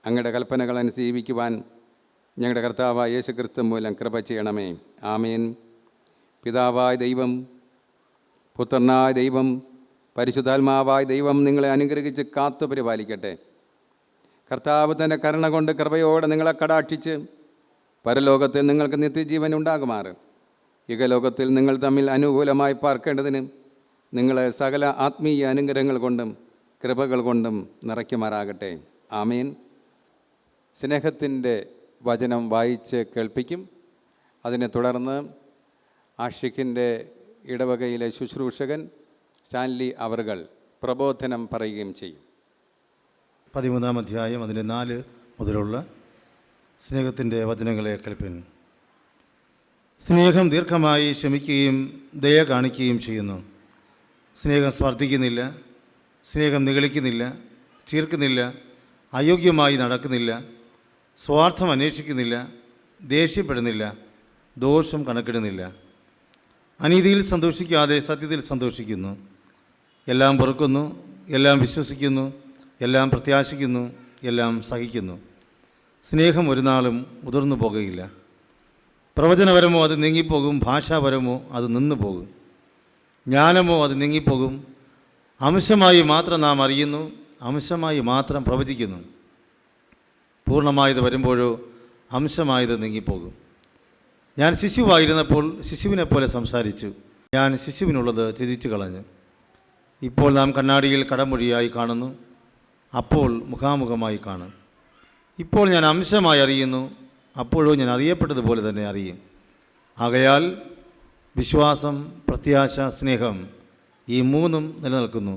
അങ്ങയുടെ കൽപ്പനകൾ അനുസരിക്കുവാൻ ഞങ്ങളുടെ കർത്താവായ യേശുക്രിസ്തു മൂലം കൃപ ചെയ്യണമേ. ആമേൻ. പിതാവായ ദൈവം, പുത്രനായ ദൈവം, പരിശുദ്ധാത്മാവായ ദൈവം നിങ്ങളെ അനുഗ്രഹിച്ച് കാത്തു പരിപാലിക്കട്ടെ. കർത്താവ് തൻ്റെ കരുണ കൊണ്ട് കൃപയോടെ നിങ്ങളെ കടാക്ഷിച്ച് പരലോകത്തിൽ നിങ്ങൾക്ക് നിത്യജീവൻ ഉണ്ടാകുമാറ് ഇഹലോകത്തിൽ നിങ്ങൾ തമ്മിൽ അനുകൂലമായി പാർക്കേണ്ടതിന് നിങ്ങളെ സകല ആത്മീയ അനുഗ്രഹങ്ങൾ കൊണ്ടും കൃപകൾ കൊണ്ടും നിറയ്ക്കുമാറാകട്ടെ. ആമേൻ. സ്നേഹത്തിൻ്റെ വചനം വായിച്ച് കേൾപ്പിക്കും. അതിനെ തുടർന്ന് ആഷിഖിൻ്റെ ഇടവകയിലെ ശുശ്രൂഷകൻ സ്റ്റാൻലി അവറുകൾ പ്രബോധനം പറയുകയും ചെയ്യും. 13-ാം അധ്യായം അതിൻ്റെ 4 മുതലുള്ള സ്നേഹത്തിൻ്റെ വചനങ്ങളെ കേൾപ്പിൻ. സ്നേഹം ദീർഘമായി ക്ഷമിക്കുകയും ദയ കാണിക്കുകയും ചെയ്യുന്നു. സ്നേഹം സ്പർദ്ധിക്കുന്നില്ല, സ്നേഹം നിഗളിക്കുന്നില്ല, ചീർക്കുന്നില്ല, അയോഗ്യമായി നടക്കുന്നില്ല, സ്വാർത്ഥം അന്വേഷിക്കുന്നില്ല, ദേഷ്യപ്പെടുന്നില്ല, ദോഷം കണക്കിടുന്നില്ല, അനീതിയിൽ സന്തോഷിക്കാതെ സത്യത്തിൽ സന്തോഷിക്കുന്നു, എല്ലാം പൊറുക്കുന്നു, എല്ലാം വിശ്വസിക്കുന്നു, എല്ലാം പ്രത്യാശിക്കുന്നു, എല്ലാം സഹിക്കുന്നു. സ്നേഹം ഒരു നാളും മുതിർന്നു പോകുകയില്ല. പ്രവചനപരമോ അത് നീങ്ങിപ്പോകും, ഭാഷാപരമോ അത് നിന്നു പോകും, ജ്ഞാനമോ അത് നീങ്ങിപ്പോകും. അംശമായി മാത്രം നാം അറിയുന്നു, അംശമായി മാത്രം പ്രവചിക്കുന്നു. പൂർണ്ണമായത് വരുമ്പോഴോ അംശമായത് നീങ്ങിപ്പോകും. ഞാൻ ശിശുവായിരുന്നപ്പോൾ ശിശുവിനെ പോലെ സംസാരിച്ചു, ഞാൻ ശിശുവിനുള്ളത് ത്യജിച്ചു കളഞ്ഞു. ഇപ്പോൾ നാം കണ്ണാടിയിൽ കടമൊഴിയായി കാണുന്നു, അപ്പോൾ മുഖാമുഖമായി കാണും. ഇപ്പോൾ ഞാൻ അംശമായി അറിയുന്നു, അപ്പോഴോ ഞാൻ അറിയപ്പെട്ടതുപോലെ തന്നെ അറിയും. ആകയാൽ വിശ്വാസം, പ്രത്യാശ, സ്നേഹം, ഈ മൂന്നും നിലനിൽക്കുന്നു.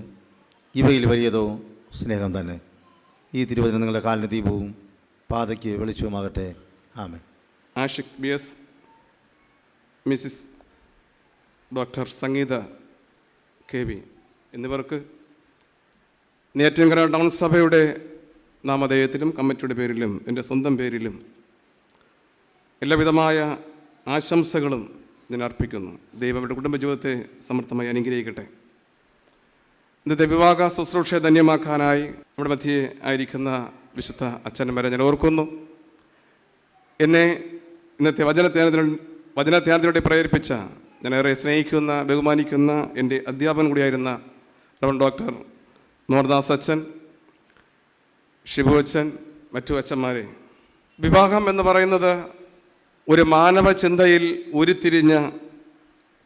ഇവയിൽ വലിയതോ സ്നേഹം തന്നെ. ഈ തിരുവചനം നിങ്ങളുടെ കാലിന് ദീപവും പാതയ്ക്ക് വെളിച്ചവുമാകട്ടെ. ആമേൻ. Ashiq B S, Mrs doctor Sangeetha K V എന്നിവർക്ക് നെയ്യാറ്റിൻകര ടൗൺ സഭയുടെ നാമധേയത്തിലും കമ്മിറ്റിയുടെ പേരിലും എൻ്റെ സ്വന്തം പേരിലും എല്ലാവിധമായ ആശംസകളും ഞാൻ അർപ്പിക്കുന്നു. ദൈവം അവരുടെ കുടുംബജീവിതത്തെ സമർത്ഥമായി അനുഗ്രഹിക്കട്ടെ. ഇന്നത്തെ വിവാഹ ശുശ്രൂഷയെ ധന്യമാക്കാനായി നമ്മുടെ മധ്യേ ആയിരിക്കുന്ന വിശുദ്ധ അച്ഛന്മാരെ ഞാൻ ഓർക്കുന്നു. എന്നെ ഇന്നത്തെ വചനധ്യാനത്തിലൂടെ പ്രേരിപ്പിച്ച, ഞാനേറെ സ്നേഹിക്കുന്ന, ബഹുമാനിക്കുന്ന എൻ്റെ അധ്യാപകൻ കൂടിയായിരുന്ന റവൻ ഡോക്ടർ മോഹൻദാസ് അച്ഛൻ, ഷിബു അച്ഛൻ, മറ്റു അച്ഛന്മാരെ, വിവാഹം എന്ന് പറയുന്നത് ഒരു മാനവ ചിന്തയിൽ ഉരുത്തിരിഞ്ഞ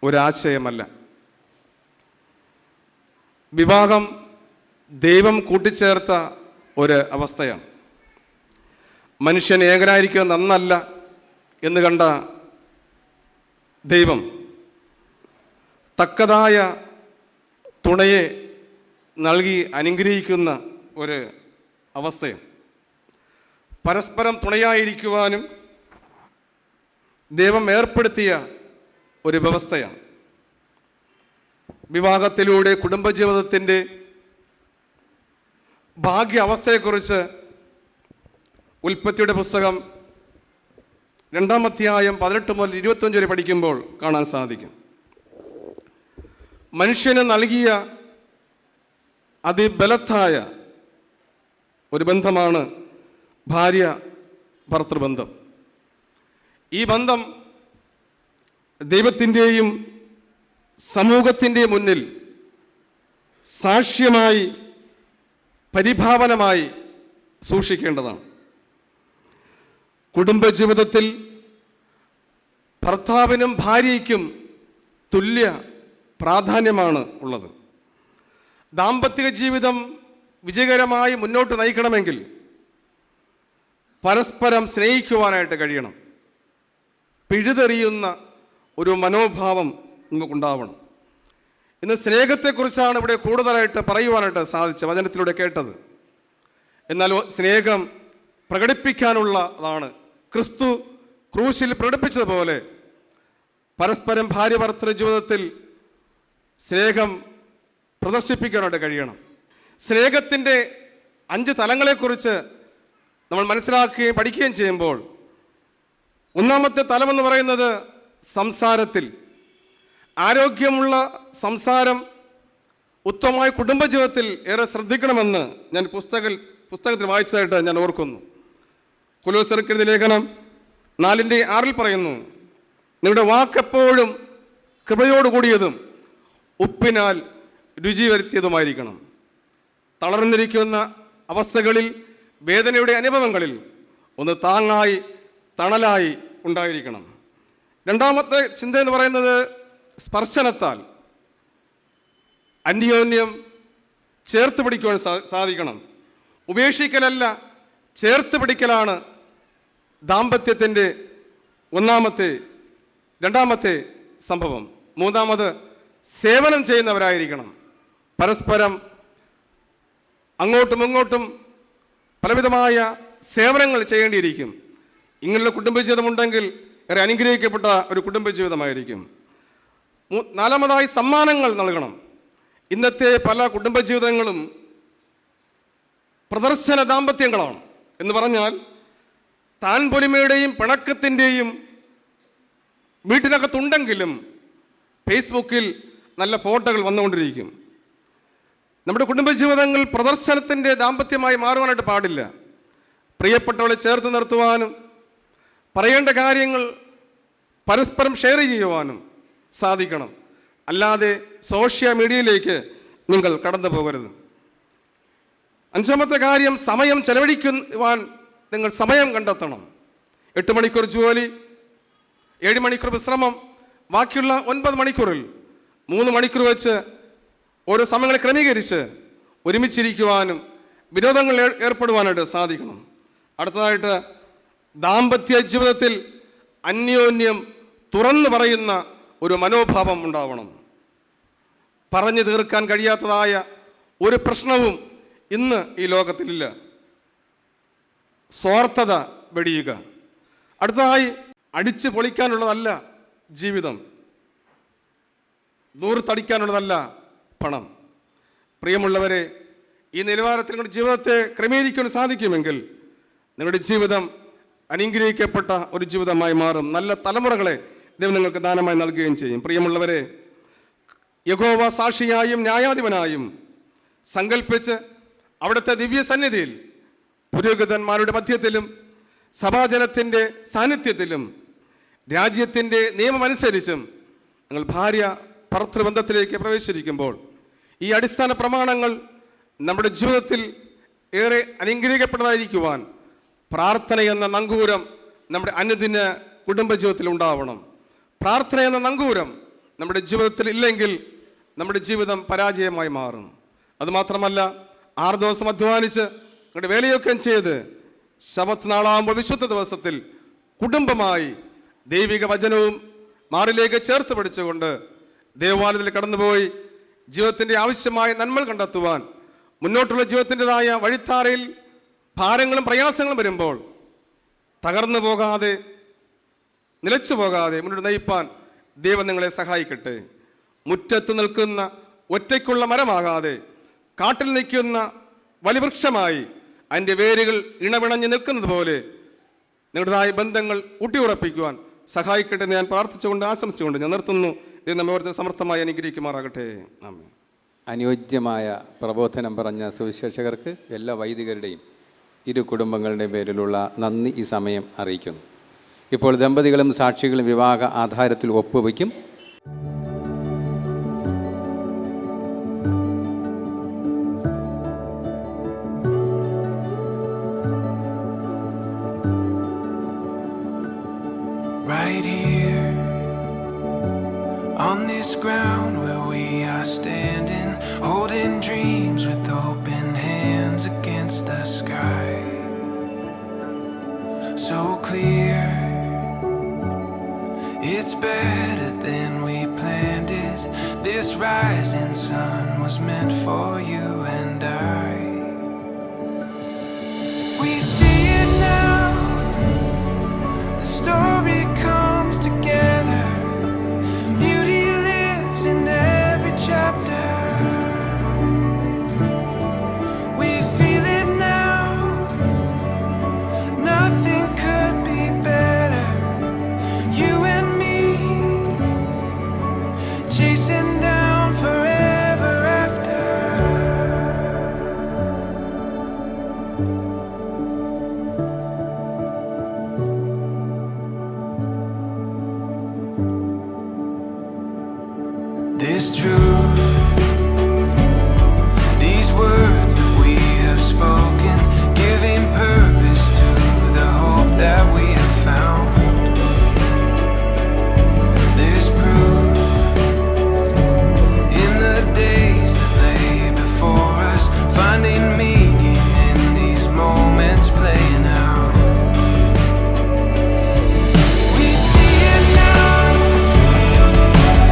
ഒരാശയമല്ല. വിവാഹം ദൈവം കൂട്ടിച്ചേർത്ത ഒരു അവസ്ഥയാണ്. മനുഷ്യൻ ഏകനായിരിക്കുക നന്നല്ല എന്ന് കണ്ട ദൈവം തക്കതായ തുണയെ നൽകി അനുഗ്രഹിക്കുന്ന ഒരു അവസ്ഥയും പരസ്പരം തുണയായിരിക്കുവാനും ദൈവം ഏർപ്പെടുത്തിയ ഒരു വ്യവസ്ഥയാണ്. വിവാഹത്തിലൂടെ കുടുംബജീവിതത്തിൻ്റെ ഭാഗ്യ അവസ്ഥയെക്കുറിച്ച് ഉൽപ്പത്തിയുടെ പുസ്തകം 2-ാം അധ്യായം 18 മുതൽ 25 വരെ പഠിക്കുമ്പോൾ കാണാൻ സാധിക്കും. മനുഷ്യന് നൽകിയ അതിബലത്തായ ഒരു ബന്ധമാണ് ഭാര്യ ഭർത്തൃബന്ധം. ഈ ബന്ധം ദൈവത്തിൻ്റെയും സമൂഹത്തിൻ്റെയും മുന്നിൽ സാക്ഷ്യമായി, പരിഭാവനമായി സൂക്ഷിക്കേണ്ടതാണ്. കുടുംബജീവിതത്തിൽ ഭർത്താവിനും ഭാര്യയ്ക്കും തുല്യ പ്രാധാന്യമാണ് ഉള്ളത്. ദാമ്പത്യ ജീവിതം വിജയകരമായി മുന്നോട്ട് നയിക്കണമെങ്കിൽ പരസ്പരം സ്നേഹിക്കുവാനായിട്ട് കഴിയണം. പിഴുതെറിയുന്ന ഒരു മനോഭാവം നമുക്കുണ്ടാവണം. ഇന്ന് സ്നേഹത്തെക്കുറിച്ചാണ് ഇവിടെ കൂടുതലായിട്ട് പറയുവാനായിട്ട് സാധിച്ചത്, വചനത്തിലൂടെ കേട്ടത്. എന്നാൽ സ്നേഹം പ്രകടിപ്പിക്കാനുള്ളതാണ്. ക്രിസ്തു ക്രൂശിൽ പ്രകടിപ്പിച്ചതുപോലെ പരസ്പരം ഭാര്യ ഭർത്തൃ ജീവിതത്തിൽ സ്നേഹം പ്രദർശിപ്പിക്കാനായിട്ട് കഴിയണം. സ്നേഹത്തിൻ്റെ 5 തലങ്ങളെക്കുറിച്ച് നമ്മൾ മനസ്സിലാക്കുകയും പഠിക്കുകയും ചെയ്യുമ്പോൾ, ഒന്നാമത്തെ തലമെന്ന് പറയുന്നത് സംസാരത്തിൽ, ആരോഗ്യമുള്ള സംസാരം ഉത്തമമായ കുടുംബജീവിതത്തിൽ ഏറെ ശ്രദ്ധിക്കണമെന്ന് ഞാൻ പുസ്തകത്തിൽ വായിച്ചതായിട്ട് ഞാൻ ഓർക്കുന്നു. കൊലോസ്യർക്ക് എഴുതിയ ലേഖനം 4:6 പറയുന്നു, നിങ്ങളുടെ വാക്കെപ്പോഴും കൃപയോടുകൂടിയതും ഉപ്പിനാൽ രുചി വരുത്തിയതുമായിരിക്കണം. തളർന്നിരിക്കുന്ന അവസ്ഥകളിൽ, വേദനയുടെ അനുഭവങ്ങളിൽ ഒന്ന് താങ്ങായി, തണലായി ഉണ്ടായിരിക്കണം. രണ്ടാമത്തെ ചിന്ത എന്ന് പറയുന്നത് സ്പർശനത്താൽ അന്യോന്യം ചേർത്ത് പിടിക്കുവാൻ സാധിക്കണം. ഉപേക്ഷിക്കലല്ല, ചേർത്ത് പിടിക്കലാണ് ദാമ്പത്യത്തിൻ്റെ രണ്ടാമത്തെ സംഭവം. മൂന്നാമത് സേവനം ചെയ്യുന്നവരായിരിക്കണം. പരസ്പരം അങ്ങോട്ടും ഇങ്ങോട്ടും പലവിധമായ സേവനങ്ങൾ ചെയ്യേണ്ടിയിരിക്കും. ഇങ്ങനെയുള്ള കുടുംബജീവിതമുണ്ടെങ്കിൽ ഏറെ അനുഗ്രഹിക്കപ്പെട്ട ഒരു കുടുംബജീവിതമായിരിക്കും. നാലാമതായി സമ്മാനങ്ങൾ നൽകണം. ഇന്നത്തെ പല കുടുംബജീവിതങ്ങളും പ്രദർശന ദാമ്പത്യങ്ങളാണ്. എന്ന് പറഞ്ഞാൽ താൻ പൊലിമയുടെയും പിണക്കത്തിൻ്റെയും വീട്ടിനകത്തുണ്ടെങ്കിലും ഫേസ്ബുക്കിൽ നല്ല ഫോട്ടോകൾ വന്നുകൊണ്ടിരിക്കും. നമ്മുടെ കുടുംബജീവിതങ്ങൾ പ്രദർശനത്തിൻ്റെ ദാമ്പത്യമായി മാറുവാനായിട്ട് പാടില്ല. പ്രിയപ്പെട്ടവളെ ചേർത്ത് നിർത്തുവാനും പറയേണ്ട കാര്യങ്ങൾ പരസ്പരം ഷെയർ ചെയ്യുവാനും സാധിക്കണം. അല്ലാതെ സോഷ്യൽ മീഡിയയിലേക്ക് നിങ്ങൾ കടന്നു പോകരുത്. അഞ്ചാമത്തെ കാര്യം, സമയം ചെലവഴിക്കുവാൻ നിങ്ങൾ സമയം കണ്ടെത്തണം. 8 മണിക്കൂർ ജോലി, 7 മണിക്കൂർ വിശ്രമം, ബാക്കിയുള്ള 9 മണിക്കൂറിൽ 3 മണിക്കൂർ വെച്ച് ഓരോ സമയങ്ങളെ ക്രമീകരിച്ച് ഒരുമിച്ചിരിക്കുവാനും വിനോദങ്ങളിൽ ഏർപ്പെടുവാനായിട്ട് സാധിക്കണം. അടുത്തതായിട്ട് ദാമ്പത്യ ജീവിതത്തിൽ അന്യോന്യം തുറന്നു പറയുന്ന ഒരു മനോഭാവം ഉണ്ടാവണം. പറഞ്ഞു തീർക്കാൻ കഴിയാത്തതായ ഒരു പ്രശ്നവും ഇന്ന് ഈ ലോകത്തിലില്ല. സ്വാർത്ഥത വെടിയുക. അടുത്തതായി, അടിച്ചു പൊളിക്കാനുള്ളതല്ല ജീവിതം, ദൂർത്തടിക്കാനുള്ളതല്ല പണം. പ്രിയമുള്ളവരെ, ഈ നിലവാരത്തിൽ നിങ്ങളുടെ ജീവിതത്തെ ക്രമീകരിക്കാൻ സാധിക്കുമെങ്കിൽ നിങ്ങളുടെ ജീവിതം അനുഗ്രഹിക്കപ്പെട്ട ഒരു ജീവിതമായി മാറും. നല്ല തലമുറകളെ ദൈവം നിങ്ങൾക്ക് ദാനമായി നൽകുകയും ചെയ്യും. പ്രിയമുള്ളവരെ, യഹോവ സാക്ഷിയായും ന്യായാധിപനായും സങ്കല്പിച്ച് അവിടുത്തെ ദിവ്യ സന്നിധിയിൽ പുരോഹിതന്മാരുടെ മധ്യത്തിലും സഭാജനത്തിൻ്റെ സാന്നിധ്യത്തിലും രാജ്യത്തിൻ്റെ നിയമമനുസരിച്ചും നിങ്ങൾ ഭാര്യ ഭർത്തൃബന്ധത്തിലേക്ക് പ്രവേശിച്ചിരിക്കുമ്പോൾ ഈ അടിസ്ഥാന പ്രമാണങ്ങൾ നമ്മുടെ ജീവിതത്തിൽ ഏറെ അനുഗ്രഹിക്കപ്പെട്ടതായിരിക്കുവാൻ പ്രാർത്ഥന എന്ന നങ്കൂരം നമ്മുടെ അനുദിന കുടുംബജീവിതത്തിൽ ഉണ്ടാവണം. പ്രാർത്ഥന എന്ന നങ്കൂരം നമ്മുടെ ജീവിതത്തിൽ ഇല്ലെങ്കിൽ നമ്മുടെ ജീവിതം പരാജയമായി മാറും. അതുമാത്രമല്ല, 6 ദിവസം അധ്വാനിച്ച് നിങ്ങളുടെ വേലയൊക്കെ ചെയ്ത് ശബത്ത് നാളാകുമ്പോൾ വിശുദ്ധ ദിവസത്തിൽ കുടുംബമായി ദൈവിക വചനവും മാറിലേക്ക് ചേർത്ത് പിടിച്ചുകൊണ്ട് ദേവാലയത്തിൽ കടന്നുപോയി ജീവിതത്തിൻ്റെ ആവശ്യമായ നന്മകൾ കണ്ടെത്തുവാൻ മുന്നോട്ടുള്ള ജീവിതത്തിൻ്റെതായ വഴിത്താരയിൽ ഭാരങ്ങളും പ്രയാസങ്ങളും വരുമ്പോൾ തകർന്നു പോകാതെ, നിലച്ചു പോകാതെ മുന്നോട്ട് നയിപ്പാൻ ദൈവം നിങ്ങളെ സഹായിക്കട്ടെ. മുറ്റത്ത് നിൽക്കുന്ന ഒറ്റയ്ക്കുള്ള മരമാകാതെ കാട്ടിൽ നിൽക്കുന്ന വലിവൃക്ഷമായി അതിൻ്റെ വേരുകൾ ഇണപിണഞ്ഞ് നിൽക്കുന്നത് പോലെ നിങ്ങളുടേതായ ബന്ധങ്ങൾ ഊട്ടിയുറപ്പിക്കുവാൻ സഹായിക്കട്ടെ എന്ന് ഞാൻ പ്രാർത്ഥിച്ചുകൊണ്ട് ആശംസിച്ചുകൊണ്ട് ഞാൻ നിർത്തുന്നു. ഇത് നമ്മെ ഓർത്ത് സമർത്ഥമായി അനുഗ്രഹിക്കുമാറാകട്ടെ. ആമേൻ. അനുയോജ്യമായ പ്രബോധനം പറഞ്ഞ സുവിശേഷകർക്ക് എല്ലാ വൈദികരുടെയും ഇരു കുടുംബങ്ങളുടെയും പേരിലുള്ള നന്ദി ഈ സമയം അറിയിക്കുന്നു. ഇപ്പോൾ ദമ്പതികളും സാക്ഷികളും വിവാഹ ആധാരത്തിൽ ഒപ്പുവയ്ക്കും. Right here on this ground where we are standing, holding dreams with open hands against the sky. So clear, it's better than we planned it. This rising sun was meant for you and I. We see it now, the story comes together. Beauty lives in every chapter. We feel it now, nothing could be better. You and me, chasing down forever after. This truth, these words that we have spoken, giving purpose to the hope that we have found. There's proof in the days that lay before us, finding meaning in these moments playing out. We see it now,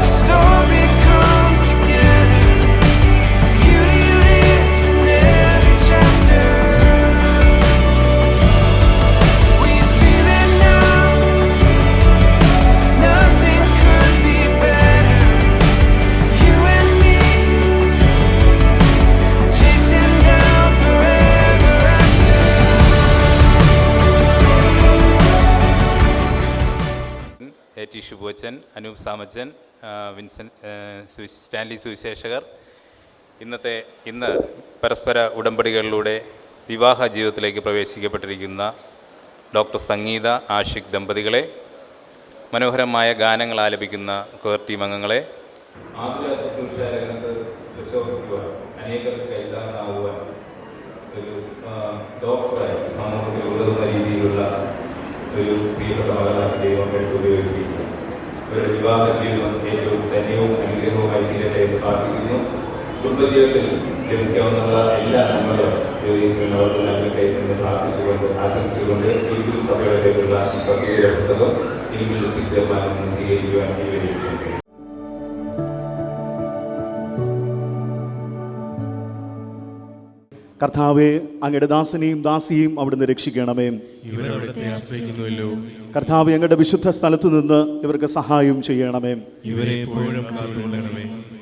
the story comes together. T ഷിബുവച്ചൻ, അനൂപ് സാമച്ചൻ, സ്റ്റാൻലി സുവിശേഷകർ, ഇന്ന് പരസ്പര ഉടമ്പടികളിലൂടെ വിവാഹ ജീവിതത്തിലേക്ക് പ്രവേശിക്കപ്പെട്ടിരിക്കുന്ന ഡോക്ടർ സംഗീത ആഷിഖ് ദമ്പതികളെ, മനോഹരമായ ഗാനങ്ങൾ ആലപിക്കുന്ന കോർ ടീം അംഗങ്ങളെ, ആതുര ശുശ്രൂഷ രംഗത്ത് പ്രശോഭിക്കുവാൻ, അനേകർക്ക് കൈതാങ്ങാവുവാൻ, ഒരു ഡോക്ടറായി സമൂഹത്തിൽ ഉതകുന്ന രീതിയിലുള്ള ഒരു പ്രിയപ്പെട്ട മകളാണ് ദൈവം എടുത്ത് ഉപയോഗിച്ചിരിക്കുന്നത്. അവരുടെ വിവാഹ ജീവിതം ഏറ്റവും ധന്യവും അനുഗ്രഹവുമായി തീരട്ടെ എന്ന് പ്രാർത്ഥിക്കുന്നു. കുടുംബജീവിതത്തിൽ ലഭിക്കാവുന്ന എല്ലാ നന്മകളും അവർക്ക് നൽകട്ടെ എന്ന് പ്രാർത്ഥിച്ചുകൊണ്ട് ആശംസിച്ചുകൊണ്ട് ഈഗിൾ സഭയുടേക്കുള്ള ഈ സഭയുടെ പുസ്തകം ഈഗിൾ ഡിസ്ട്രിക്ട് ചെയർമാനിൽ നിന്ന് സ്വീകരിക്കുവാൻ നിവേദിക്കുന്നു. കർത്താവെ, അങ്ങയുടെ ദാസനെയും ദാസിയെയും അവിടുന്ന് രക്ഷിക്കണമേ. കർത്താവെ, അങ്ങയുടെ വിശുദ്ധ സ്ഥലത്തു നിന്ന് ഇവർക്ക് സഹായം ചെയ്യണമേ.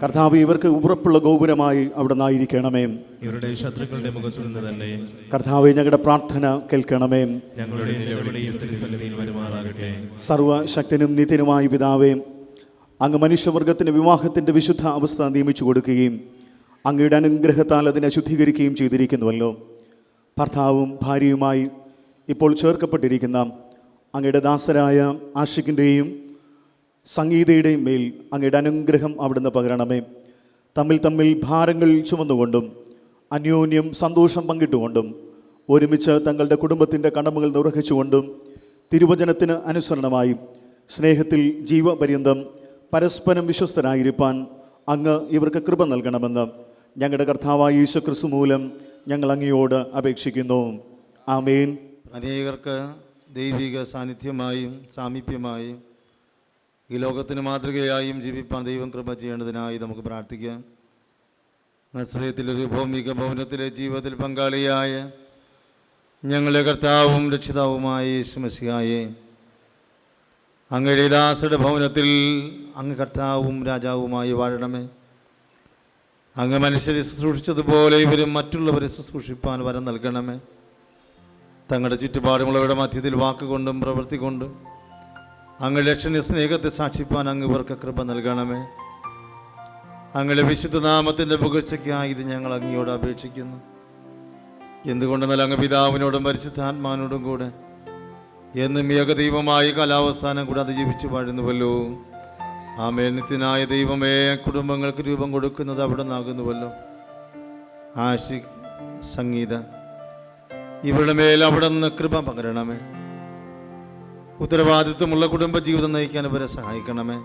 കർത്താവെ, ഇവർക്ക് ഉറപ്പുള്ള ഗോപുരമായി അവിടുന്ന് ആയിരിക്കണമേ. ഇവരുടെ ശത്രുക്കളുടെ മുഖത്തു നിന്ന് തന്നെ കർത്താവെ, ഞങ്ങളുടെ പ്രാർത്ഥന കേൾക്കണമേ. സർവശക്തനും നിത്യനുമായ പിതാവേ, അങ്ങ് മനുഷ്യവർഗത്തിന് വിവാഹത്തിന്റെ വിശുദ്ധ അവസ്ഥ നിയമിച്ചു കൊടുക്കുകയും അങ്ങയുടെ അനുഗ്രഹത്താൽ അതിനെ ശുദ്ധീകരിക്കുകയും ചെയ്തിരിക്കുന്നുവല്ലോ. ഭർത്താവും ഭാര്യയുമായി ഇപ്പോൾ ചേർക്കപ്പെട്ടിരിക്കുന്ന അങ്ങയുടെ ദാസരായ ആഷിഖിൻ്റെയും സംഗീതയുടെയും മേൽ അങ്ങയുടെ അനുഗ്രഹം അവിടുന്ന് പകരണമേ. തമ്മിൽ ഭാരങ്ങൾ ചുമന്നുകൊണ്ടും അന്യോന്യം സന്തോഷം പങ്കിട്ടുകൊണ്ടും ഒരുമിച്ച് തങ്ങളുടെ കുടുംബത്തിൻ്റെ കടമകൾ നിർവഹിച്ചുകൊണ്ടും തിരുവചനത്തിന് അനുസരണമായി സ്നേഹത്തിൽ ജീവപര്യന്തം പരസ്പരം വിശ്വസ്തരായിരിക്കാൻ അങ്ങ് ഇവർക്ക് കൃപ നൽകണമെന്ന് ഞങ്ങളുടെ കർത്താവായ യേശുക്രിസ്തു മൂലം ഞങ്ങൾ അങ്ങയോട് അപേക്ഷിക്കുന്നു. ആമേൻ. അനേകർക്ക് ദൈവിക സാന്നിധ്യമായും സാമീപ്യമായും ഈ ലോകത്തിന് മാതൃകയായും ജീവിപ്പാൻ ദൈവം കൃപ ചെയ്യേണ്ടതിനായി നമുക്ക് പ്രാർത്ഥിക്കാം. നസ്രയത്തിലൊരു ഭൗമിക ഭവനത്തിലെ ജീവിതത്തിൽ പങ്കാളിയായ ഞങ്ങളുടെ കർത്താവും രക്ഷിതാവുമായ യേശു മശിഹായെ, അങ്ങയുടെ ദാസരുടെ ഭവനത്തിൽ അങ്ങ് കർത്താവും രാജാവുമായി വാഴണമേ. അങ്ങ് മനുഷ്യരെ ശുശ്രൂഷിച്ചതുപോലെ ഇവരും മറ്റുള്ളവരെ ശുശ്രൂഷിപ്പാൻ വരം നൽകണമേ. തങ്ങളുടെ ചുറ്റുപാടുമുള്ളവരുടെ മധ്യത്തിൽ വാക്കുകൊണ്ടും പ്രവൃത്തി കൊണ്ടും അങ്ങ് ലക്ഷണ സ്നേഹത്തെ സാക്ഷിപ്പാൻ അങ്ങ് ഇവർക്ക് കൃപ നൽകണമേ. അങ്ങയുടെ വിശുദ്ധ നാമത്തിൻ്റെ പുകഴ്ചയ്ക്കായി ഇത് ഞങ്ങൾ അങ്ങയോട് അപേക്ഷിക്കുന്നു. എന്തുകൊണ്ടെന്നാൽ അങ്ങ് പിതാവിനോടും പരിശുദ്ധാത്മാവിനോടും കൂടെ എന്നും ഏകദൈവമായി കാലാവസാനം കൂടാതെ ജീവിച്ചു വാഴുന്നുവല്ലോ. ആമേൻ. നിത്യനായ ദൈവമേ, കുടുംബങ്ങൾക്ക് രൂപം കൊടുക്കുന്നത് അവിടെ നിന്നാകുന്നുവല്ലോ. ആഷിഖ്, സംഗീത, ഇവരുടെ മേൽ അവിടെ നിന്ന് കൃപ പകരണമേ. ഉത്തരവാദിത്വമുള്ള കുടുംബജീവിതം നയിക്കാൻ ഇവരെ സഹായിക്കണമേ.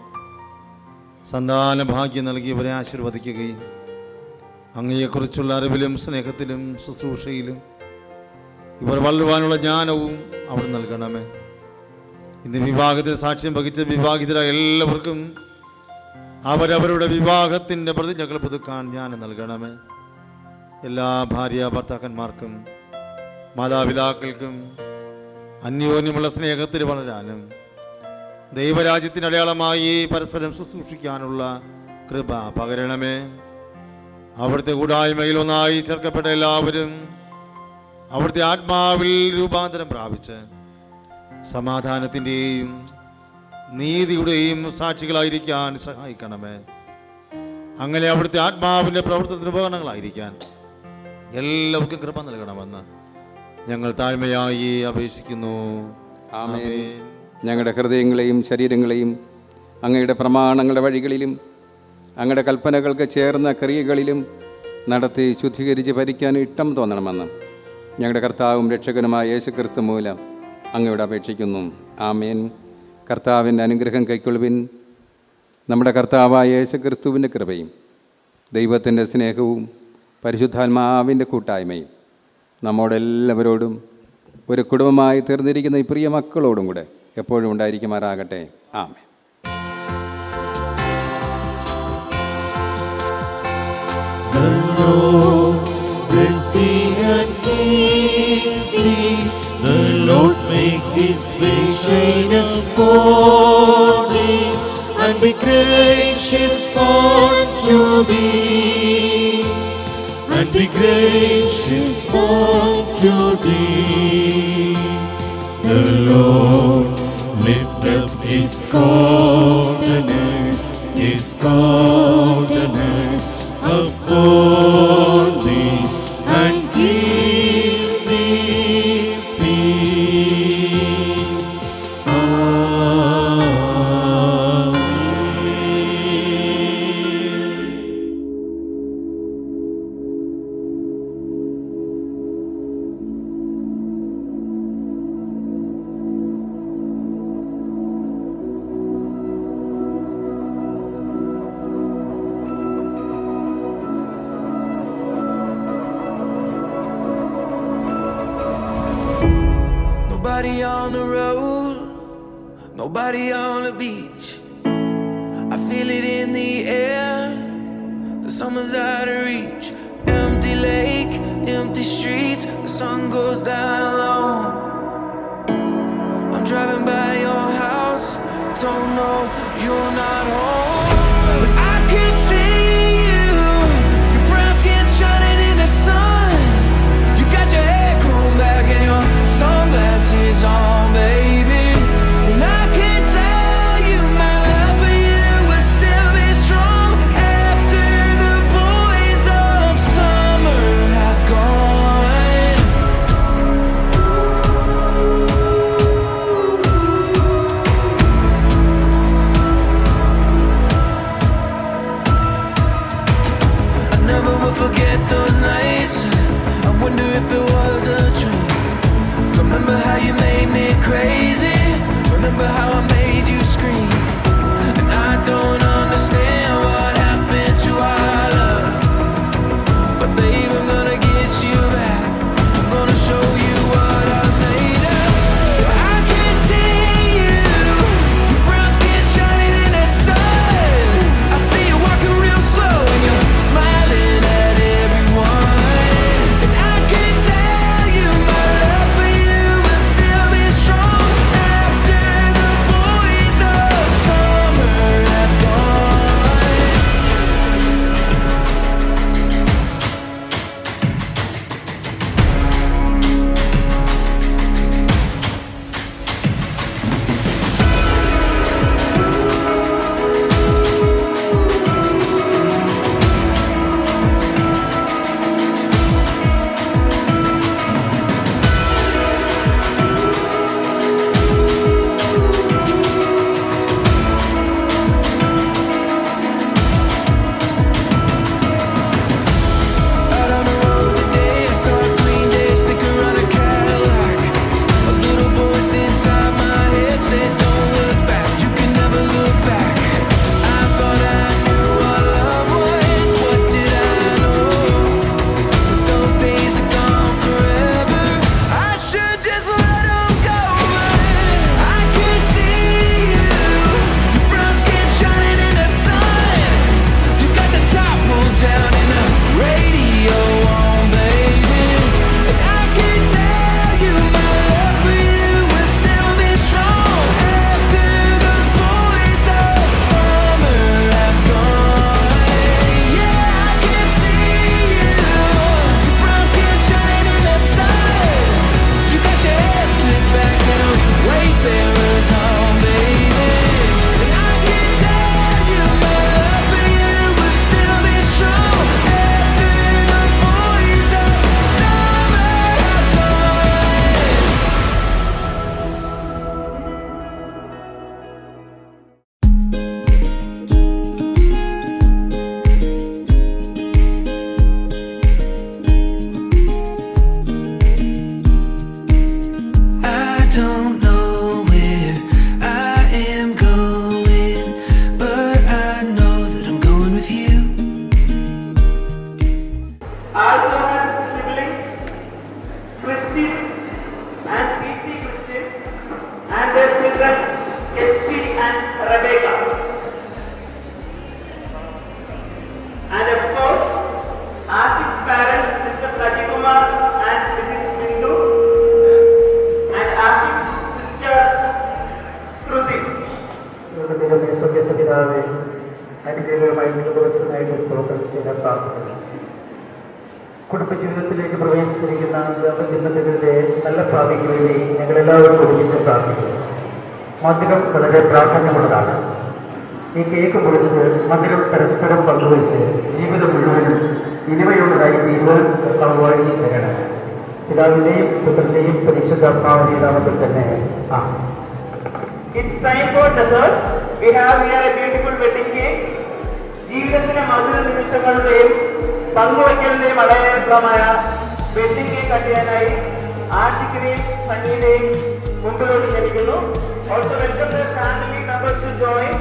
സന്താന ഭാഗ്യം നൽകി ഇവരെ ആശീർവദിക്കുകയും അങ്ങയെക്കുറിച്ചുള്ള അറിവിലും സ്നേഹത്തിലും ശുശ്രൂഷയിലും ഇവർ വളരുവാനുള്ള ജ്ഞാനവും അവിടെ നൽകണമേ. ഇന്ന് വിവാഹത്തിന് സാക്ഷ്യം വഹിച്ച വിവാഹിതരായ എല്ലാവർക്കും അവരവരുടെ വിവാഹത്തിൻ്റെ പ്രതിജ്ഞകൾ പുതുക്കാൻ ജ്ഞാനം നൽകണമേ. എല്ലാ ഭാര്യ ഭർത്താക്കന്മാർക്കും മാതാപിതാക്കൾക്കും അന്യോന്യമുള്ള സ്നേഹത്തിൽ വളരാനും ദൈവരാജ്യത്തിന് അടയാളമായി പരസ്പരം ശുശ്രൂഷിക്കാനുള്ള കൃപ പകരണമേ. അവിടുത്തെ കൂടായ്മയിൽ ഒന്നായി ചേർക്കപ്പെട്ട എല്ലാവരും അവിടുത്തെ ആത്മാവിൽ രൂപാന്തരം പ്രാപിച്ച് സമാധാനത്തിൻ്റെയും നീതിയുടെയും സാക്ഷികളായിരിക്കാൻ സഹായിക്കണമേ. അങ്ങനെ അവിടുത്തെ ആത്മാവിൻ്റെ പ്രവർത്തന ഉപകരണങ്ങളായിരിക്കാൻ എല്ലാവർക്കും കൃപ നൽകണമെന്ന് ഞങ്ങൾ താഴ്മയായി അപേക്ഷിക്കുന്നു. ആമേൻ. ഞങ്ങളുടെ ഹൃദയങ്ങളെയും ശരീരങ്ങളെയും അങ്ങയുടെ പ്രമാണങ്ങളുടെ വഴികളിലും അങ്ങയുടെ കൽപ്പനകൾക്ക് ചേർന്ന ക്രിയകളിലും നടത്തി ശുദ്ധീകരിച്ച് ഭരിക്കാൻ ഇഷ്ടം തോന്നണമെന്ന് ഞങ്ങളുടെ കർത്താവും രക്ഷകനുമായ യേശുക്രിസ്തു മൂലം അങ്ങയോട് അപേക്ഷിക്കുന്നു. ആമേൻ. കർത്താവിൻ്റെ അനുഗ്രഹം കൈക്കൊള്ളുവിൻ. നമ്മുടെ കർത്താവായ യേശുക്രിസ്തുവിൻ്റെ കൃപയും ദൈവത്തിൻ്റെ സ്നേഹവും പരിശുദ്ധാത്മാവിൻ്റെ കൂട്ടായ്മയും നമ്മോടെല്ലാവരോടും ഒരു കുടുംബമായി തീർന്നിരിക്കുന്ന ഈ പ്രിയ മക്കളോടും കൂടെ എപ്പോഴും ഉണ്ടായിരിക്കുമാറാകട്ടെ. ആമേൻ. The Lord make His face shine upon thee, and be gracious unto thee, and be gracious unto thee. The Lord lift up his countenance upon thee, and give thee peace. Amen. Nobody on the road, nobody on the beach. I feel it in the air, the summer's out of reach. Empty lake, empty streets, the sun goes down alone. I'm driving by your house, don't know you're not home, but I can see you, your brown skin shining in the sun. You got your hair combed back and your sunglasses on, baby. And I can tell you my love for you will still be strong after the boys of summer have gone. I never will forget those nights. I wonder if it was a dream. Remember how you made me crazy? Remember how I made you scream? And I don't understand what happened to our love, but babe, I'm gonna get you back. I'm gonna show you what I'm made of. I can see you, your brown skin shining in the sun. I see you walking real slow and you're smiling at everyone. And I can tell you my love for you will still be strong after the boys of summer have gone. Out on the road today, I saw a Green Day sticker on a Cadillac. A little voice inside my head said, don't look back, you can never look back. I thought I knew what love was, what did I know? But those days are gone forever, I should just let them go. But I can see you, your brown skin shining in the sun. You got the top pulled down and the radio on, baby. And I can tell you my love for you will still be strong after the boys of summer have gone. Yeah, I can see you, your brown skin shining in the sun. You got your hair slicked back and those Wayfarers on, baby. And I can tell you my love for you will still be strong after the boys of summer have gone. I don't know where I am going, but I know that I'm going with you. Also have siblings, Christine and Preeti Christine, and their children, SP and Rebecca. And of course, Ashik's parents, Mr. Sajikumar and Mrs. Bindu, and Ashik's sister, Shruti. സ്വന്തപിതാവേ അനുഗ്രഹമായിട്ടുള്ള ദിവസമായിട്ട് സ്തോത്രം ചെയ്യാൻ പ്രാർത്ഥിക്കുന്നു. കുടുംബജീവിതത്തിലേക്ക് പ്രവേശിച്ചിരിക്കുന്ന ദമ്പതികളുടെ നല്ല ഭാവിക്ക് വേണ്ടി ഞങ്ങളെല്ലാവരും ഒരുമിച്ച് പ്രാർത്ഥിക്കുന്നു. മധുരം വളരെ പ്രാധാന്യമുള്ളതാണ്. ഈ കേക്ക് മുറിച്ച് മധുരം പരസ്പരം പങ്കുവച്ച് ജീവിതം മുഴുവനും ഇനിമയുള്ളതായി തീരുവാൻ കർത്താവായി തരണം. പിതാവിൻ്റെയും പുത്രൻ്റെയും പരിശുദ്ധാത്മാവിൻ്റെയും നാമത്തിൽ തന്നെ. It's time for dessert. We have here a beautiful wedding cake. ജീവിതത്തിലെ മധുര നിമിഷങ്ങളുടെയും പങ്കുവയ്ക്കലിന്റെയും അടയാളമായ വെഡിങ് കേക്ക് കട്ടിയാനായി ആഷിഖിനെയും സനീനെയും മുമ്പിലോട്ട് ക്ഷണിക്കുന്നു. Also welcome the family members to join.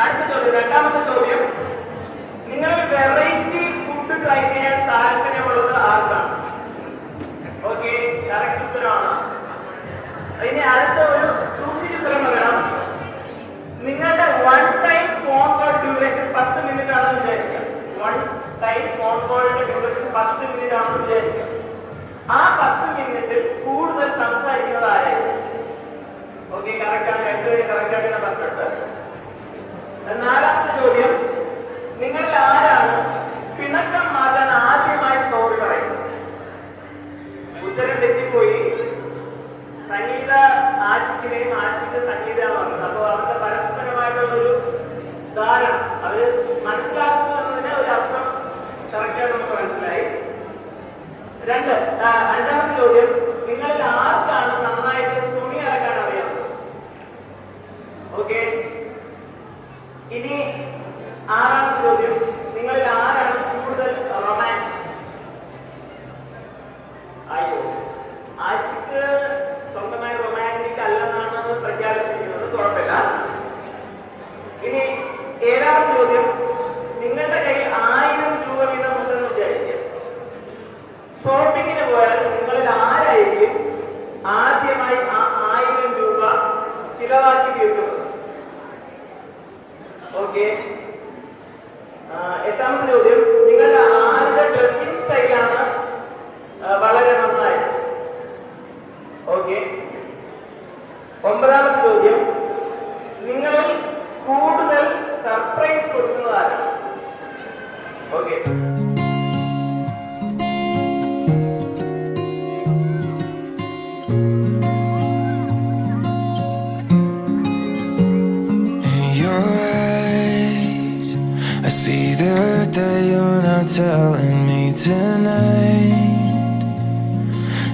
അടുത്ത ചോദ്യം, രണ്ടാമത്തെ ചോദ്യം, നിങ്ങൾ വെറൈറ്റി ഫുഡ് ട്രൈ ചെയ്യാൻ താല്പര്യമുള്ളത് ആർക്കാണ്? ഓക്കെ, കറക്റ്റ് ഉത്തരമാണ്. ഇനി അടുത്ത ഒരു സൂക്ഷിച്ചുത്തരം പറയണം. നിങ്ങളുടെ one time phone call duration 10 minute ആണെന്ന് വിചാരിക്കുക. വൺ ടൈം ഫോൺ കോളിന്റെ ഡ്യൂറേഷൻ 10 മിനിറ്റ് ആണെന്ന് വിചാരിക്കുക. ആ 10 മിനിറ്റ് കൂടുതൽ സംസാരിക്കുന്നത് ആരായിരിക്കും? ഓക്കെ, കറക്റ്റാണ്. രണ്ടുപേരും കറക്റ്റായിട്ട് ഞാൻ പറഞ്ഞിട്ടുണ്ട്. നാലാമത്തെ ചോദ്യം, നിങ്ങളിൽ ആരാണ് പിണക്കം മാറ്റാൻ ആദ്യമായി സോറി പറയുന്നത്? ഉത്തരം തെറ്റിപ്പോയി. സംഗീത ആഷിഖിനെയും ആഷിഖ് സംഗീത പറഞ്ഞത്. അപ്പോൾ അവരുടെ പരസ്പരമായിട്ടുള്ളൊരു ധാരണ അവര് മനസ്സിലാക്കുന്നു എന്നതിന് ഒരു അർത്ഥം കറക്റ്റായിട്ട് നമുക്ക് മനസ്സിലായി. അഞ്ചാമത്തെ ചോദ്യം, നിങ്ങളിൽ ആർക്കാണ് നന്നായിട്ട് തുണി അലക്കാൻ അറിയാം? ഓക്കെ. ഇനി ആറാമത്തെ ചോദ്യം, നിങ്ങളിൽ ആരാണ് കൂടുതൽ റൊമാൻറ്റിക്? അയ്യോ, ആഷിഖ് സ്വന്തമായി റൊമാൻറ്റിക് അല്ലെന്നാണ് പ്രഖ്യാപിച്ചിരിക്കുന്നത്. കുഴപ്പമില്ല. ഇനി ഏഴാമത്തെ ചോദ്യം, നിങ്ങളുടെ കയ്യിൽ 1000 രൂപ വീതം ഉണ്ടെന്ന് വിചാരിക്കുക. ഷോപ്പിങ്ങിന് പോയാൽ നിങ്ങളിൽ ആരായിരിക്കും ആദ്യമായി ആ 1000 രൂപ ചിലവാക്കി തീർക്കുന്നത്? ഓക്കെ. എട്ടാമത്തെ ചോദ്യം, and me tonight,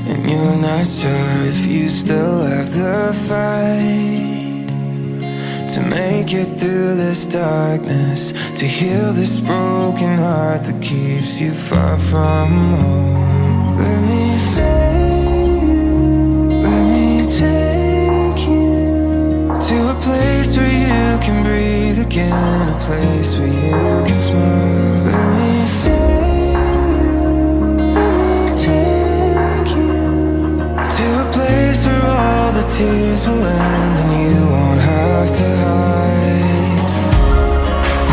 and you're not sure if you still have the fight to make it through this darkness, to heal this broken heart that keeps you far from home. Let me save you, let me take you to a place where you can breathe again, a place where you can smile. Let me save you, let me take you to a place where all the tears will end and you won't have to hide.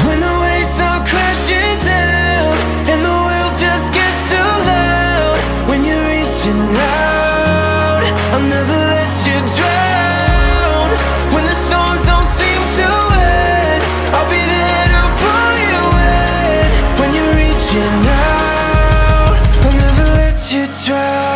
When the waves start crashing down and the world just gets too loud, when you're reaching out, I'll never let you drown. When the storms don't seem to end, I'll be there to pull you in. When you're reaching out, I'll never let you drown.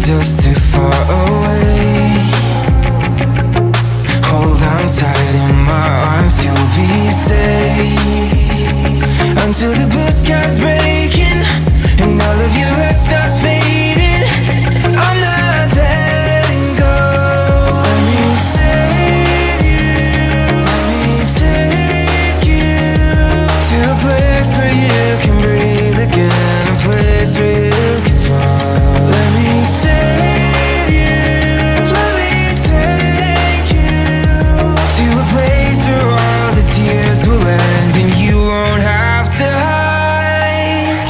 Just too far away, hold on tight in my arms, you'll be safe until the blue sky's breaking and all of your red starts fading. I'm not letting go. Let me save you, let me take you to a place where you can breathe again, a place where you can smile. Let me save you, let me take you to a place where all the tears will end and you won't have to hide.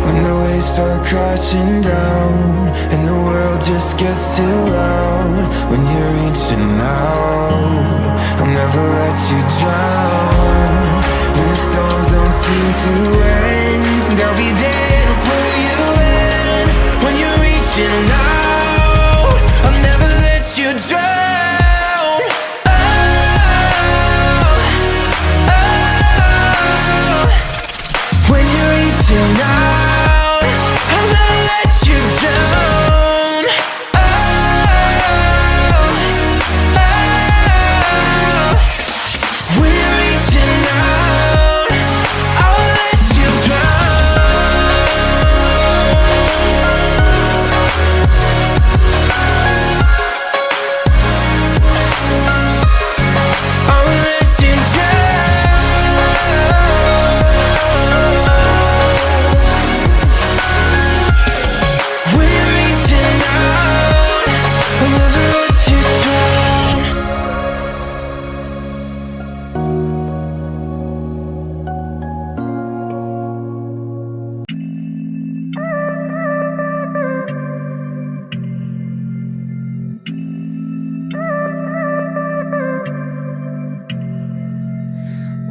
When the waves start crashing down and the world just gets too loud, when you're reaching out, I'll never let you drown. When the storms don't seem to end, I'll be there to pull you in. When you're reaching out, I'll never let you drown. Oh, oh. When you're reaching out, I'll never let you drown. Oh, oh. When you're reaching out, I'll let you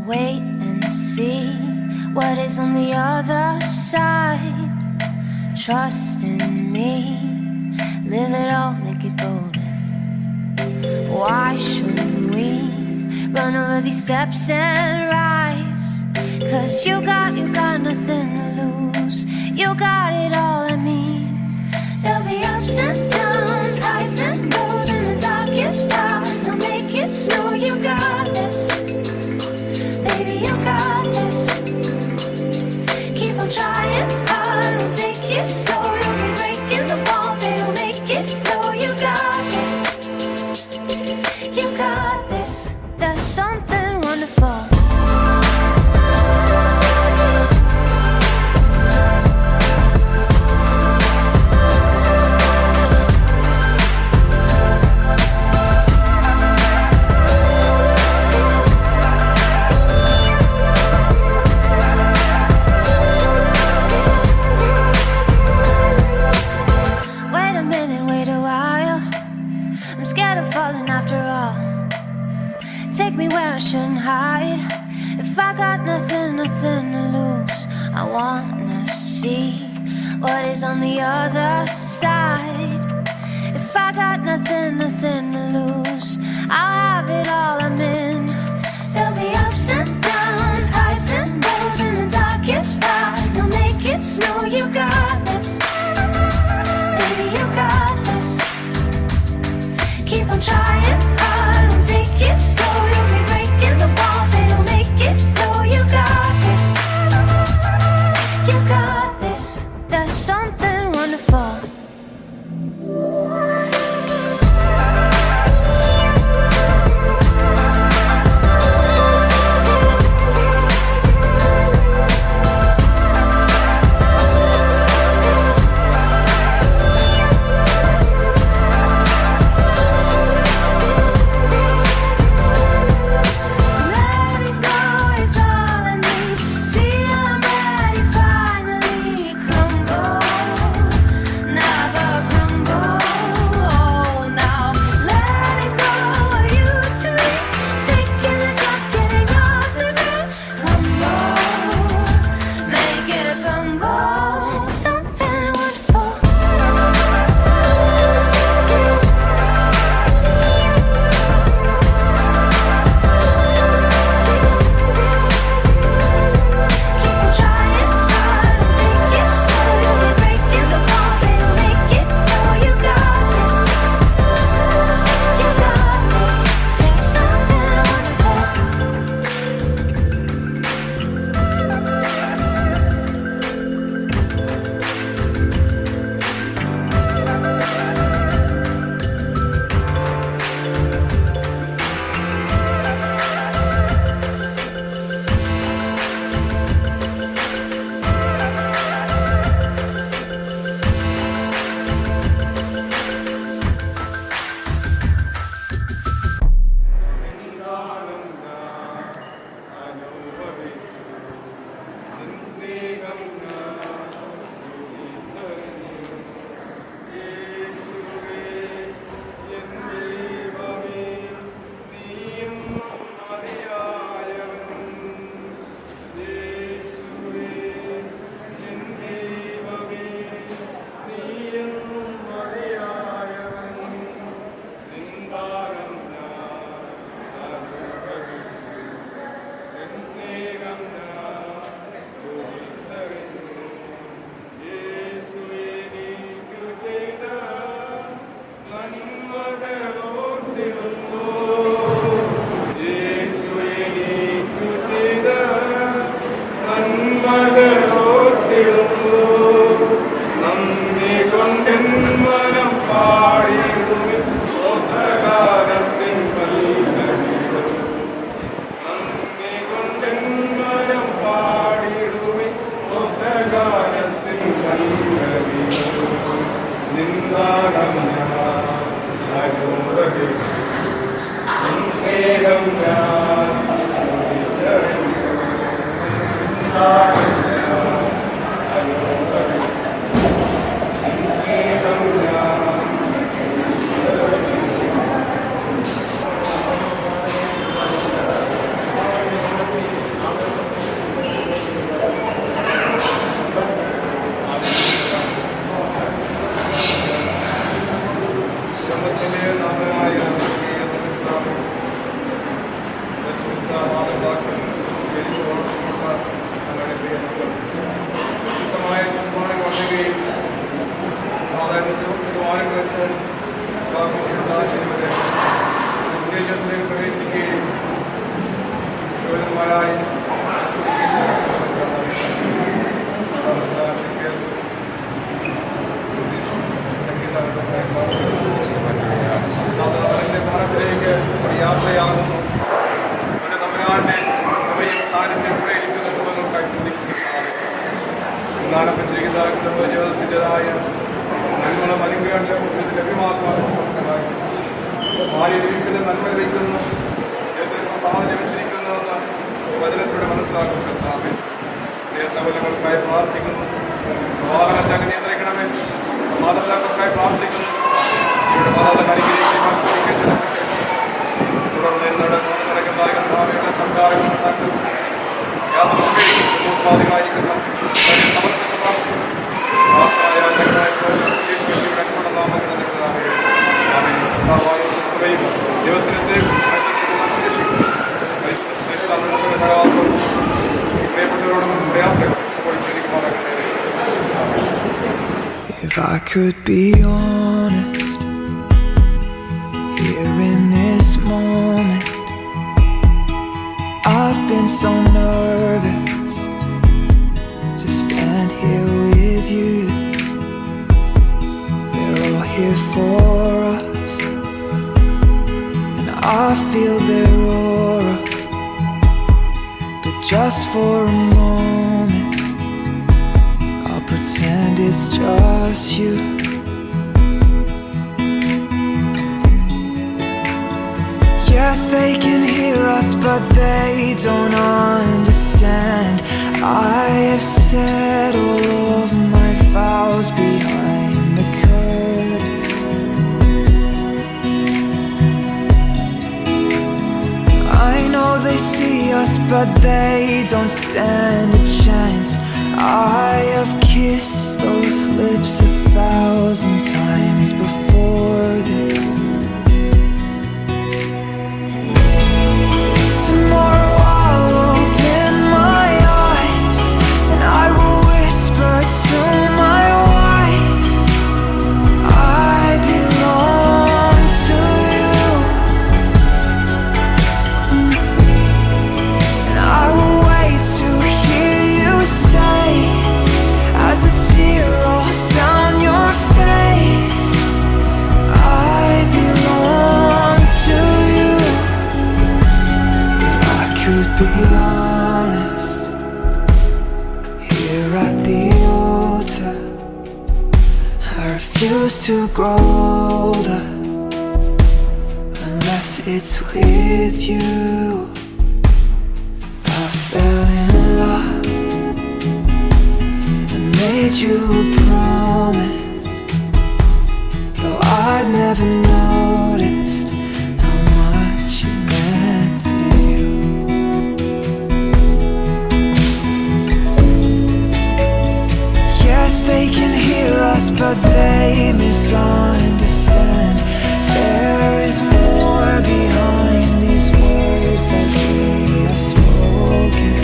Wait and see what is on the other side. Trust in me, live it all, make it golden. Why shouldn't we run over these steps and rise? 'Cause you got nothing to lose. You got it all, I mean. There'll be ups and downs, highs and lows, and the darkest cloud will make it snow. You got this, baby, you got this. Keep on trying hard, we'll take it slow. You'll be breaking the walls, it'll make it flow. You got this, you got this. There's something wonderful. what is on the other side. If I got nothing to lose, I'll have it all I'm in. There'll be ups and downs, highs and lows, in the darkest fight. You'll make it snow, you got this. Baby, you got this. Keep on trying hard and take it slow. You'll be breaking the walls and you'll make it blow. You got this. You got this. There's something wonderful. യാത്ര ദൈവത്തിന്റെ സ്നേഹം പ്രിയപ്പെട്ടവരോടും പ്രയാസങ്ങളും If I could be honest, here in this moment, I've been so nervous to stand here with you. They're all here for us, and I feel their aura, but just for a moment I'll pretend it's just you. Yes, they can hear us, but they don't understand. I have said all of my vows behind the curtain. I know they see us, but they don't stand a chance. I have kissed those lips 1,000 times before this. Tomorrow I'll open my eyes and I will whisper to my wife, I belong to you. And I will wait to hear you say, as a tear rolls down your face, I belong to you. If I could be honest, here at the altar, I refuse to grow older unless it's with you. I fell in love and made you a promise, though I'd never noticed how much it meant to you. Yes, they can hear us, but they misunderstand. There is more behind these words that we have spoken.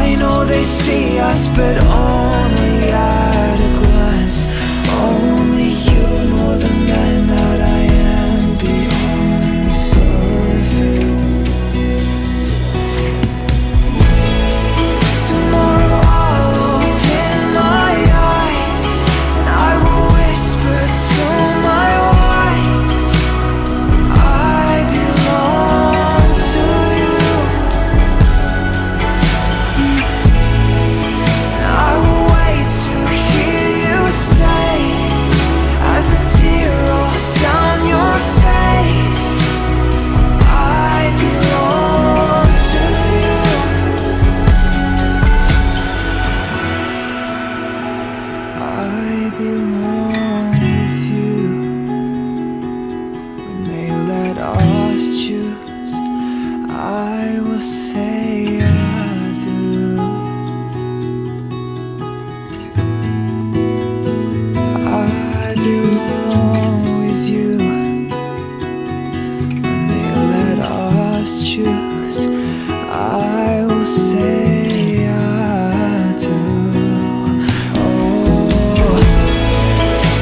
I know they see us, but only at a glance. Only you know the man that I am beyond the surface. Tomorrow I'll open my eyes and I will whisper to my wife, I belong to you. And I will wait to hear you say, as a tear rolls down your face, I belong to you. I belong with you. When they let us choose, I will say I do. I belong with you. When they let us choose, I will say I do. Oh,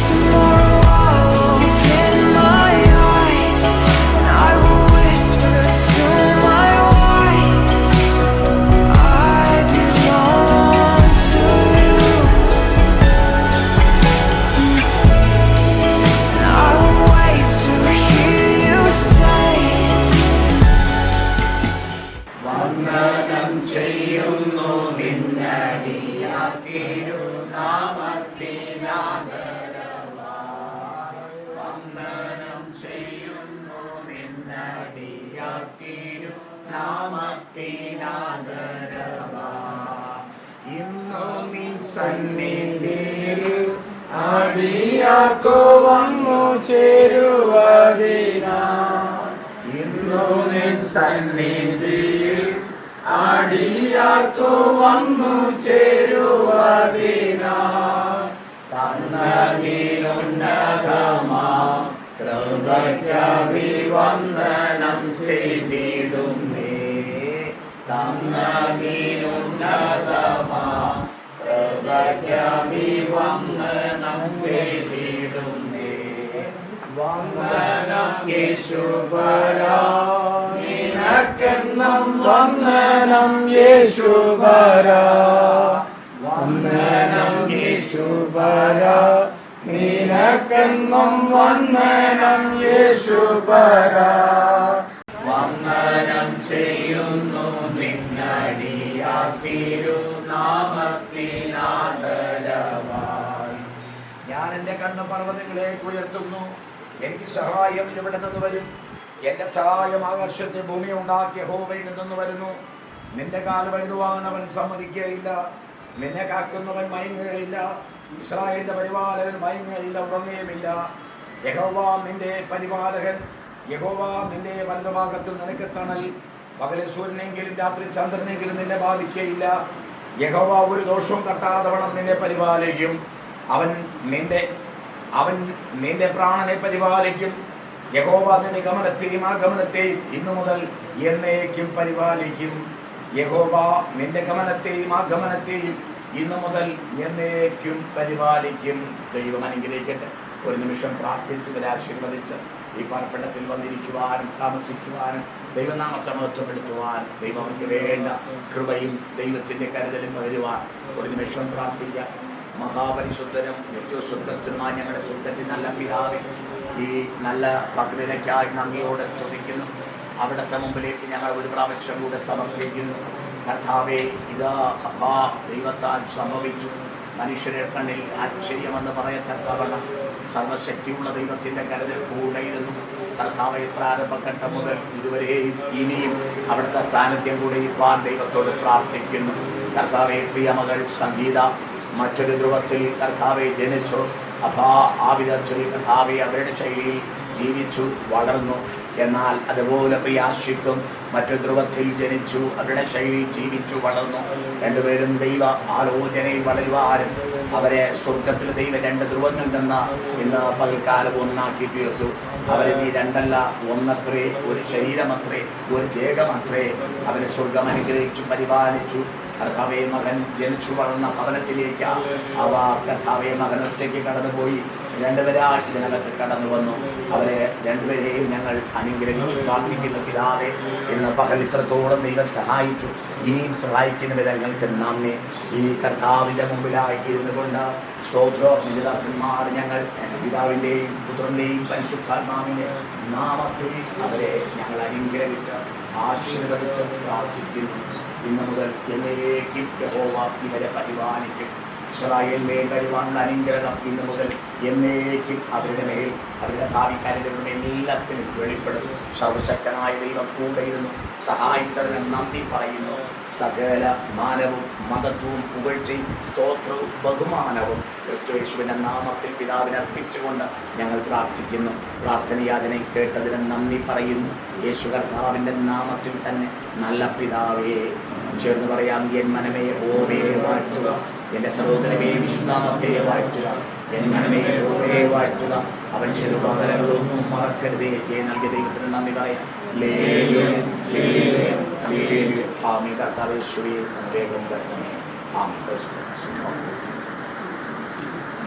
tomorrow I'll open my eyes and I will whisper to my wife, I belong to you. And I will wait to hear you say, വന്ദനം ചെയ്യുന്നു നിന്നടിയാ തിരുനാമത്തിനാദരവായി. വന്ദനം ചെയ്യുന്നു നിന്നടിയാ തിരുനാമത്തിനാദരവായി. ഇന്നു നിൻ സന്നിധിയിൽ അടിയാർക്കു വന്നു ചേരുവതിനാ. ഇന്നു നിൻ സന്നിധിയിൽ അടിയാർക്കു വന്നു ചേരുവതിനാ തന്നതിനുന്നതമാ കൃപയ്ക്കഭിവന്ദനം ചെയ്തിടുന്നേ തന്നതിനുന്നതമാ കൃപയ്ക്കഭിവന്ദനം ചെയ്തിടുന്നേ വന്ദനം യേശുപരാ നിനക്കെന്നും വന്ദനം യേശുപരാ വന്ദനം യേശുപരാ നിനക്കെന്നും വന്ദനം യേശുപരാ വന്ദനം ചെയ്യുന്നു നിന്നടിയാ തിരുനാമത്തിനാദരവായി. ഞാൻ എൻ്റെ കണ്ണ് പർവ്വതങ്ങളിലേക്ക് ഉയർത്തുന്നു, എനിക്ക് സഹായം എവിടെ നിന്ന് വരും? എന്റെ സഹായം ആകാശത്തിൽ ഭൂമി ഉണ്ടാക്കിയ യഹോവയിൽ നിന്ന് വരുന്നു. നിന്റെ കാൽ വഴുതുവാൻ അവൻ സമ്മതിക്കുകയില്ല, നിന്നെ കാക്കുന്നവൻ മയങ്ങുകയില്ല, ഇസ്രായേലിന്റെ പരിപാലകൻ മയങ്ങുകയില്ല, ഉറങ്ങുകയുമില്ല. യഹോവ നിന്റെ പരിപാലകൻ, യഹോവ നിന്റെ വലതുഭാഗത്തിൽ നിനക്ക് തണൽ. പകല് സൂര്യനെങ്കിലും രാത്രി ചന്ദ്രനെങ്കിലും നിന്നെ ബാധിക്കുകയില്ല. യഹോവ ഒരു ദോഷവും തട്ടാതെ വണ്ണം നിന്നെ പരിപാലിക്കും. അവൻ നിന്റെ പ്രാണനെ പരിപാലിക്കും. യഹോവ നിന്റെ ഗമനത്തെയും ആഗമനത്തെയും ഇന്നു മുതൽ എന്നേക്കും പരിപാലിക്കും. യഹോവ നിന്റെ ഗമനത്തെയും ആഗമനത്തെയും ഇന്നു മുതൽ എന്നേക്കും പരിപാലിക്കും. ദൈവം അനുഗ്രഹിക്കട്ടെ. ഒരു നിമിഷം പ്രാർത്ഥിച്ച് ആശീർവദിച്ച് ഈ പാർപ്പിടത്തിൽ വന്നിരിക്കുവാനും താമസിക്കുവാനും ദൈവനാമത്തെ മഹത്വപ്പെടുത്തുവാൻ ദൈവം അവർക്ക് വേണ്ട കൃപയും ദൈവത്തിന്റെ കരുതലും പകരുവാൻ ഒരു നിമിഷം പ്രാർത്ഥിക്കാം. മഹാപരിശുദ്ധനും നിത്യസുഖത്തിനുമായി ഞങ്ങളുടെ സുഖത്തിൽ നല്ല പിതാവേ, ഈ നല്ല പകലിനയ്ക്കായി നന്ദിയോടെ സ്തുതിക്കുന്നു. അവിടുത്തെ മുമ്പിലേക്ക് ഞങ്ങൾ ഒരു പ്രാവശ്യം കൂടെ സമർപ്പിക്കുന്നു. കർത്താവേ, ഇതാ അപ്പാ ദൈവത്താൽ സംഭവിച്ചു. മനുഷ്യരുടെ കണ്ണിൽ ആശ്ചര്യമെന്ന് പറയത്തക്കവണ്ണം സർവശക്തിയുള്ള ദൈവത്തിന്റെ കരുതൽ കൂടെയിരുന്നു. കർത്താവെ, പ്രാരംഭഘട്ടം മുതൽ ഇതുവരെയും ഇനിയും അവിടുത്തെ സാന്നിധ്യം കൂടെ ഇപ്പാൻ ദൈവത്തോട് പ്രാർത്ഥിക്കുന്നു. കർത്താവെ, പ്രിയമകൾ സംഗീത മറ്റൊരു ധ്രുവത്തിൽ കർത്താവെ ജനിച്ചു. അപ്പാ ആ വിധത്തിൽ കർത്താവെ അവരുടെ ശൈലി ജീവിച്ചു വളർന്നു. എന്നാൽ അതുപോലെ പ്രിയാശിക്കും മറ്റൊരു ധ്രുവത്തിൽ ജനിച്ചു, അവരുടെ ശൈലി ജീവിച്ചു വളർന്നു. രണ്ടുപേരും ദൈവ ആലോചനയിൽ വളരുവാനും അവരെ സ്വർഗത്തിൽ ദൈവ രണ്ട് ധ്രുവങ്ങളിൽ നിന്ന് ഇന്ന് പകൽക്കാലം ഒന്നാക്കി തീർത്തു. അവരെ നീ രണ്ടല്ല ഒന്നത്രേ, ഒരു ശരീരമത്രേ, ഒരു ദേഹമത്രേ. അവരെ സ്വർഗം അനുഗ്രഹിച്ചു പരിപാലിച്ചു. കർത്താവെ, മകൻ ജനിച്ചു വളർന്ന ഭവനത്തിലേക്ക് അവ കർത്താവെ മകൻ ഒറ്റയ്ക്ക് കടന്നുപോയി. രണ്ടുപേരായി ഇതിനകത്ത് കടന്നു വന്നു. അവരെ രണ്ടുപേരെയും ഞങ്ങൾ അനുഗ്രഹിച്ചു പ്രാർത്ഥിക്കുന്ന പിതാവേ, ഇന്ന് പകൽ ഇത്രത്തോളം ദൈവം സഹായിച്ചു, ഇനിയും സഹായിക്കുന്ന വിധങ്ങൾക്ക് നന്ദി. ഈ കർത്താവിൻ്റെ മുമ്പിലായി ഇരുന്നു കൊണ്ട് സ്തോത്രദാസന്മാർ ഞങ്ങൾ പിതാവിൻ്റെയും പുത്രൻ്റെയും പരിശുദ്ധാത്മാവിൻ്റെ നാമത്തിൽ അവരെ ഞങ്ങൾ അനുഗ്രഹിച്ച് ആശീർവദിച്ച് പ്രാർത്ഥിക്കുന്നു. ഇന്നു മുതൽ എന്നേക്കും യഹോവ ഇവരെ പരിപാലിക്കും. ഇസ്രായേൽ മേൽ വരുവാനുള്ള അനുഗ്രഹം ഇന്നു മുതൽ എന്നേക്കും അവരുടെ മേൽ, അവരുടെ ഭാവിക്കാരുടെ മേൽ എല്ലാത്തിനും വെളിപ്പെടും. സർവശക്തനായ ദൈവം കൂടെയിരുന്നു സഹായിച്ചതിന് നന്ദി പറയുന്നു. സകല മാനവും മഹത്വവും പുകഴ്ചയും സ്തോത്രവും ബഹുമാനവും ക്രിസ്തുയേശുവിൻ്റെ നാമത്തിൽ പിതാവിനെ അർപ്പിച്ചുകൊണ്ട് ഞങ്ങൾ പ്രാർത്ഥിക്കുന്നു. പ്രാർത്ഥനയാചനെ കേട്ടതിന് നന്ദി പറയുന്നു. യേശു കർത്താവിൻ്റെ നാമത്തിൽ തന്നെ നല്ല പിതാവേ. ചേർന്ന് പറയാം, എൻ മനമേ യഹോവയെ വാഴ്ത്തുക, എൻ്റെ സഹോദരമേ വിശുദ്ധനാമത്തെ വാഴ്ത്തുക, എൻ മനമേ യഹോവയെ വാഴ്ത്തുക, അവൻ ചെറുപാതകളൊന്നും മറക്കരുതേ. ജയ നൽകിയ ദൈവത്തിന് നന്ദി പറയാം. ആമീൻ. കർത്താവേശ്വരേ വേഗം വരണമേ. ആമീൻ.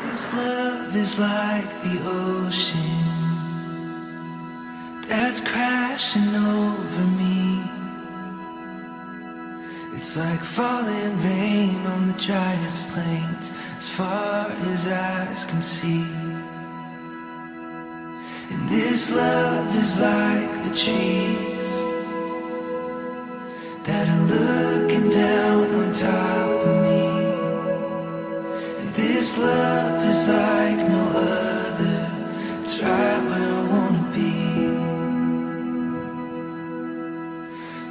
This love is like the ocean that's crashing over me. It's like falling rain on the driest plains, as far as eyes can see. And this love is like the trees that are looking down on top of me. And this love is like no other. It's right where I wanna be.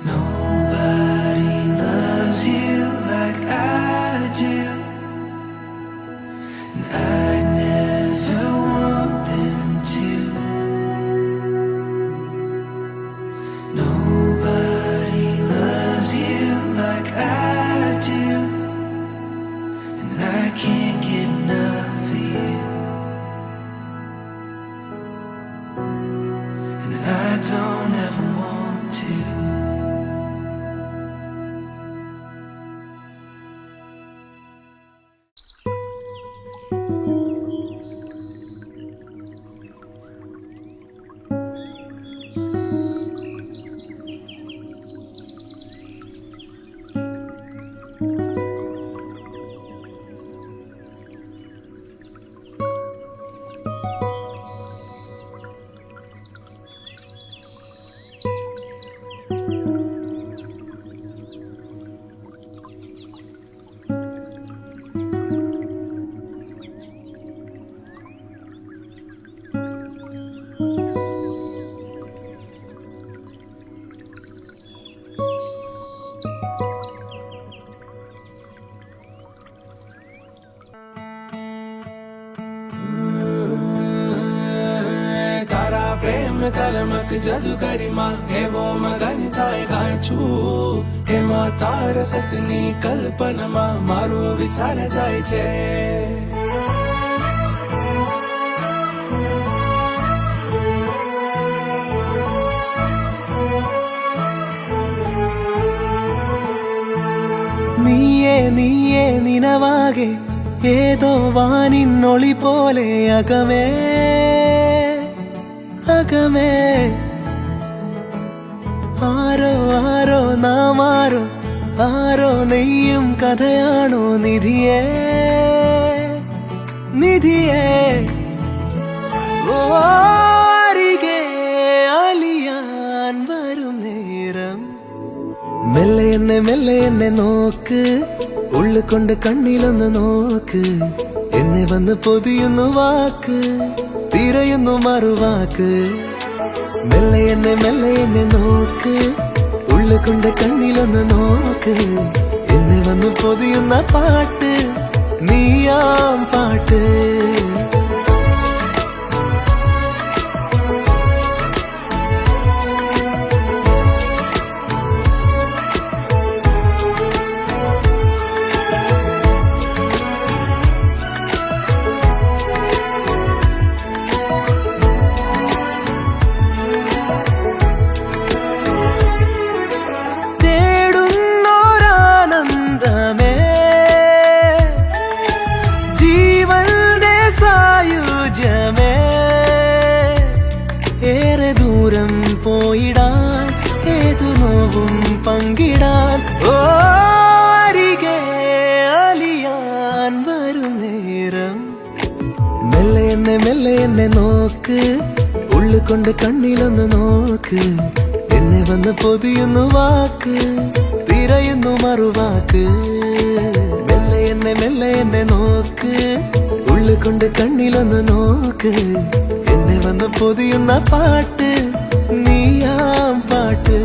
Nobody loves you like I do, and I never want them to. Nobody loves you don't ever want to. प्रेम कलमक जादू गरिमा हे वो मगन थाय गायछु हे माता रसतनी कल्पनमा मारो विसार जाय छे നീയേ നീയേ നിനവാകെ ഏതോ വാനിന്നൊളി പോലെ അകമേ അകമേ ആരോ ആരോ നാം ആരോ ആരോ നെയ്യും കഥയാണോ നിധിയേ നിധിയേ ഓ അരികെ അലിയാൻ വരും നേരം മെല്ലെ എന്നെ നോക്ക് ഉള്ളുകൊണ്ട് കണ്ണിലൊന്ന് നോക്ക് എന്നെ വന്ന് പൊതിയുന്നു വാക്ക് തിരയുന്നു മറുവാക്ക് മെല്ലെ എന്നെ നോക്ക് ഉള്ളുകൊണ്ട് കണ്ണിലൊന്ന് നോക്ക് എന്നെ വന്ന് പൊതിയുന്ന പാട്ട് നീയാം പാട്ട് പോയിടാൻ ഏതു നോവും പങ്കിടാൻ ഓ അരികെ അലിയാൻ വരും നേരം മെല്ലെ എന്നെ നോക്ക് ഉള്ളുകൊണ്ട് കണ്ണിലൊന്ന് നോക്ക് എന്നെ വന്ന് പൊതിയുന്നു വാക്ക് തിരയുന്നു മറുവാക്ക് മെല്ലെ എന്നെ നോക്ക് ഉള്ളുകൊണ്ട് കണ്ണിലൊന്ന് നോക്ക് എന്നെ വന്ന് പൊതിയുന്ന പാട്ട് നീയാം പാട്ട്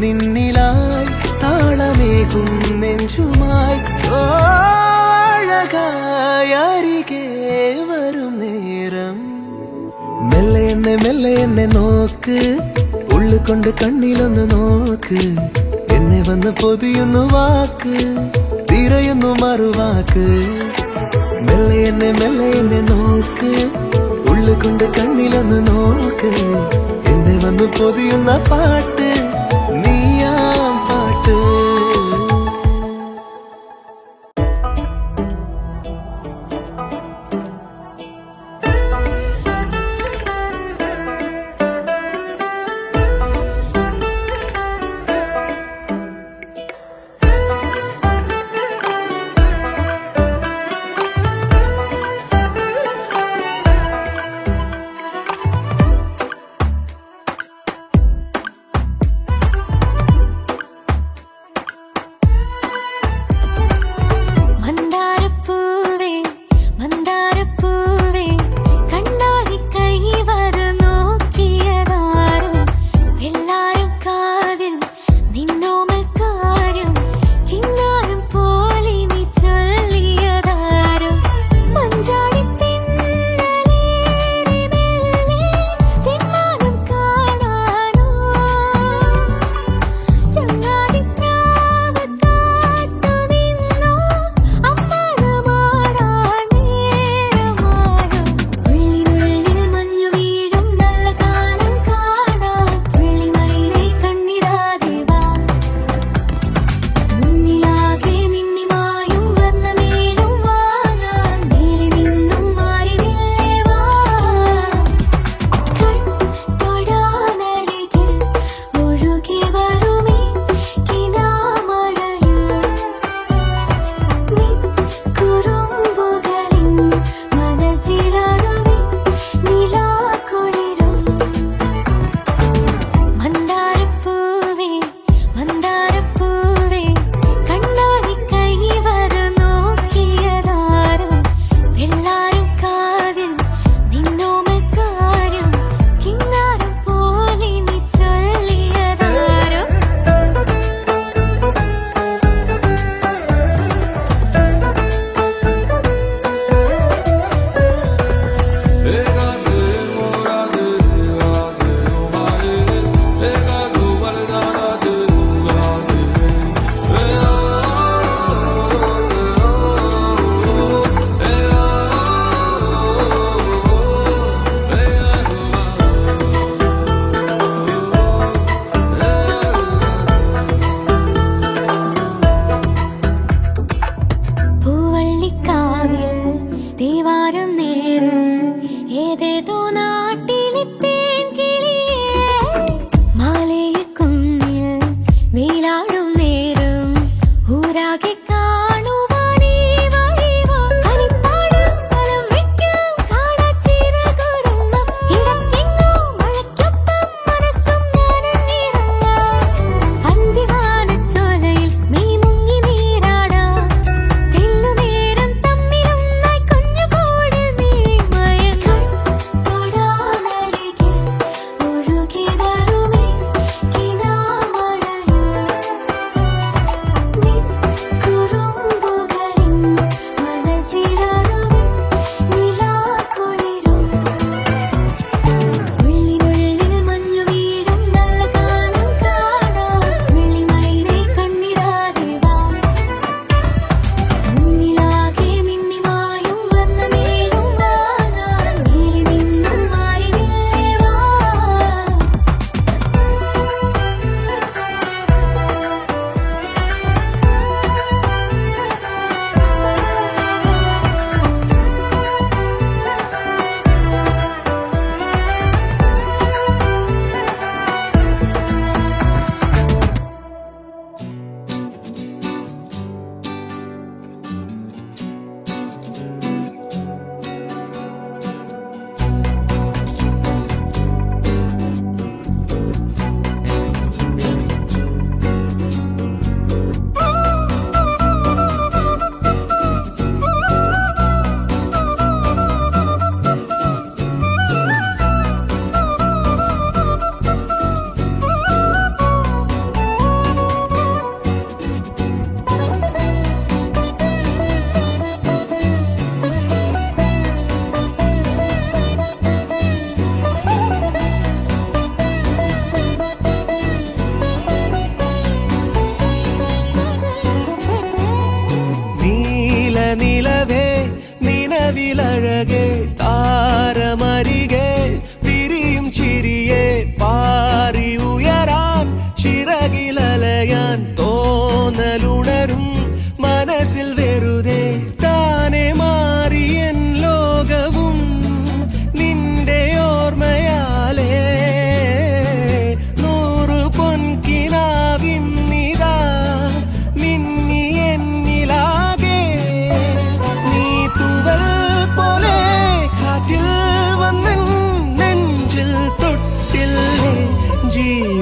നിന്നിലായി താളമേകും നെഞ്ചുമായി അഴകായി അരികെ വരും നേരം മെല്ലെ എന്നെ നോക്ക് ഉള്ളുകൊണ്ട് കണ്ണിലൊന്ന് നോക്ക് എന്നെ വന്ന് പൊതിയുന്നു വാക്ക് തിരയുന്നു മറുവാക്ക് മെല്ലെ എന്നെ നോക്ക് ഉള്ളുകൊണ്ട് കണ്ണിലൊന്ന് നോക്ക് എന്നെ വന്ന് പൊതിയുന്ന പാട്ട് നീയാം പാട്ട്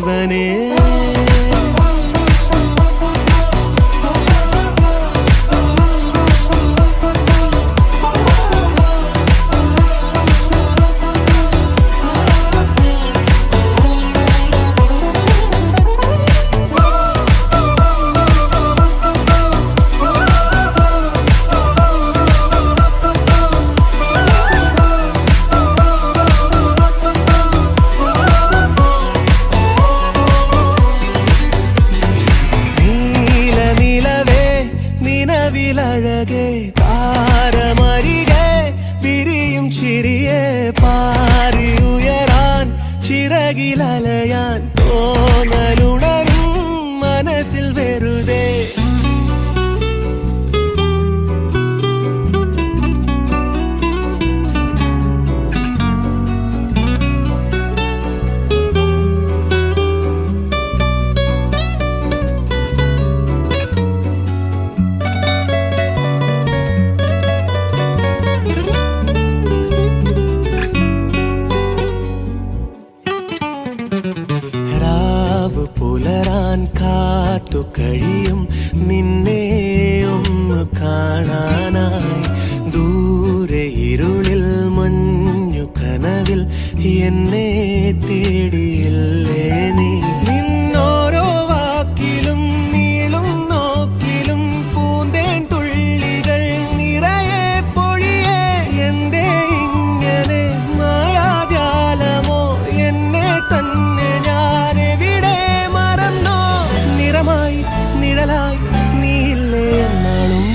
ജീവനേ അഴകേ താരമരികെ വിരിയും ചിരിയെ പാറി ഉയരാൻ ചിറകിലലയാൻ തോന്നലുണരും മനസ്സിൽ വെറുതെ പുലരാൻ കാത്തു കഴിയും നിന്നെ ഒന്ന് കാണാനായി ദൂരെ ഇരുളിൽ മഞ്ഞു കനവിൽ എന്നെ തേടിയില്ലേ നീ നിന്നോരോ വാക്കിലും നീളും നോക്കിലും പൂന്തേൻ തുള്ളികൾ നിറയെ പൊഴിയേ എന്തേ ഇങ്ങനെ മായാജാലമോ എന്നെ തന്നെ നിഴലായി നീയില്ലേ എന്നാളും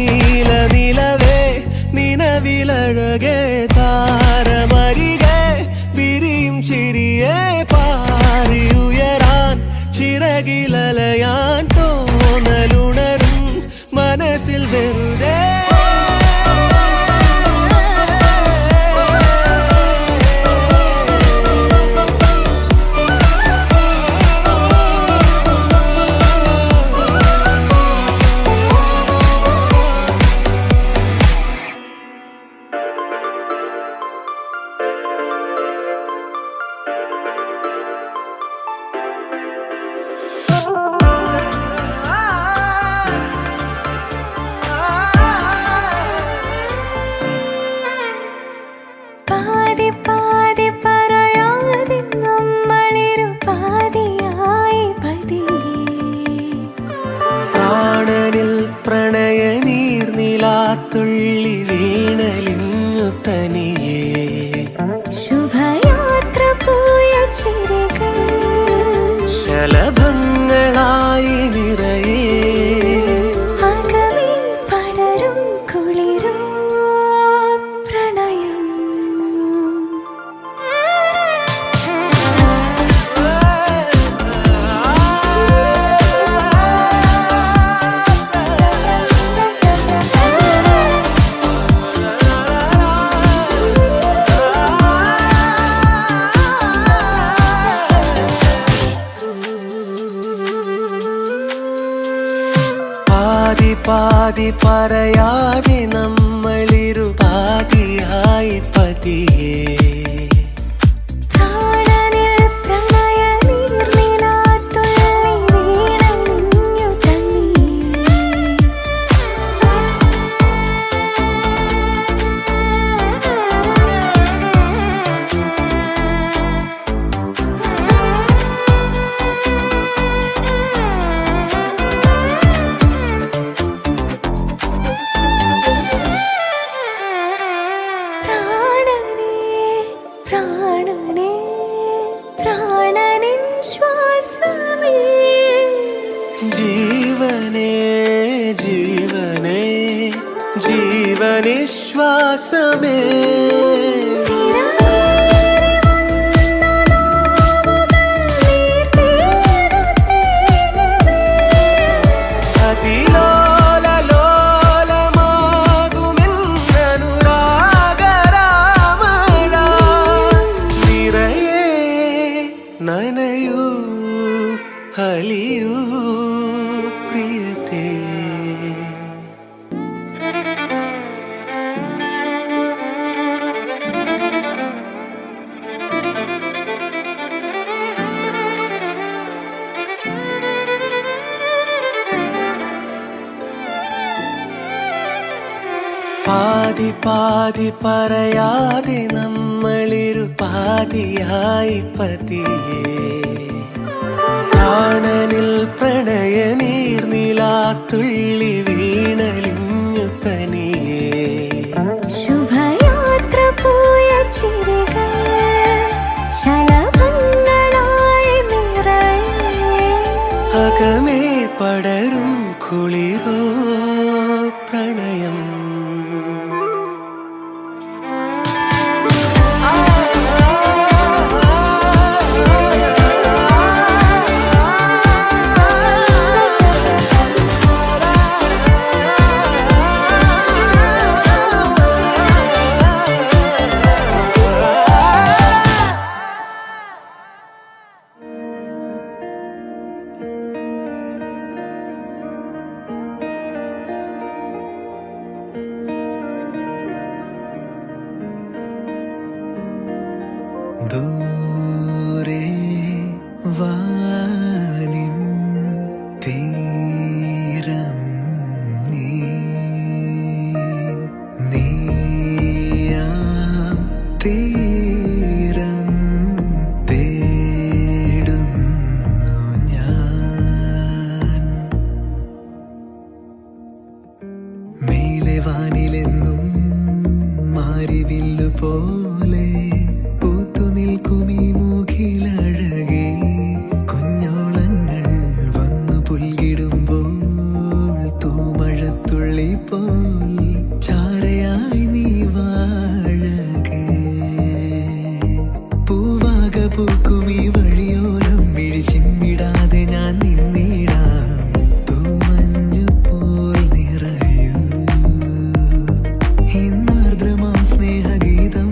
നീലനിലവേ നിലവിലഴകേ താരമരികെ വിരിയും ചിരിയെ പാറി ഉയരാൻ ചിറകിലലയാൻ തോന്നലുണരും മനസ്സിൽ വെറുതെ പ്രണയ നീർനിലാത്തുള്ളി വീണലിഞ്ഞു തനിയേ ശുഭയാത്ര പോയ ചിരകൾ ശലഭങ്ങളായി നിറയേ അകമേ പടരും കുളിരും പ്രണയം പാതി പറയാതെ നമ്മളിരു പാതിയായി പതിയേ പ്രാണനിൽ പ്രണയ നീർനിലാത്തുള്ളി വീണലിഞ്ഞു തനിയേ പ്രാണനിൻ ശ്വാസമേ ജീവനേ ജീവനേ ജീവനിശ്വാസമേ പാതി പറയാതെ നമ്മളിരു പാതിയായി പതിയെ പ്രാണനിൽ പ്രണയ നീർനിലാത്തുള്ളി വീണലിഞ്ഞു തനിയേ ശുഭയാത്ര പോയ ചിരികൾ ശലഭങ്ങളായി നിറയെ അകമേ പടരും കുളിരോ പ്രണയം ദൂരെ വാനിൻ തീരം നീയാം തീരം തേടുന്നു ഞാൻ മേലെ വാനിലെന്നും മാരിവില്ലു പോലെ നിൽക്കുമീ മൂക്കിലഴകെ കുഞ്ഞോളങ്ങൾ വന്നു പുൽകിടുമ്പോൾ തൂമഴത്തുള്ളി പോൽ ചാരയായി നീ വാഴകെ പൂവാക പൂക്കുമീ വഴിയോരം പിടിച്ചിമ്മിടാതെ ഞാൻ നിന്നിടാം തൂമഞ്ഞു പോൽ നിറയൂ ഇന്നാർദ്രമാം സ്നേഹഗീതം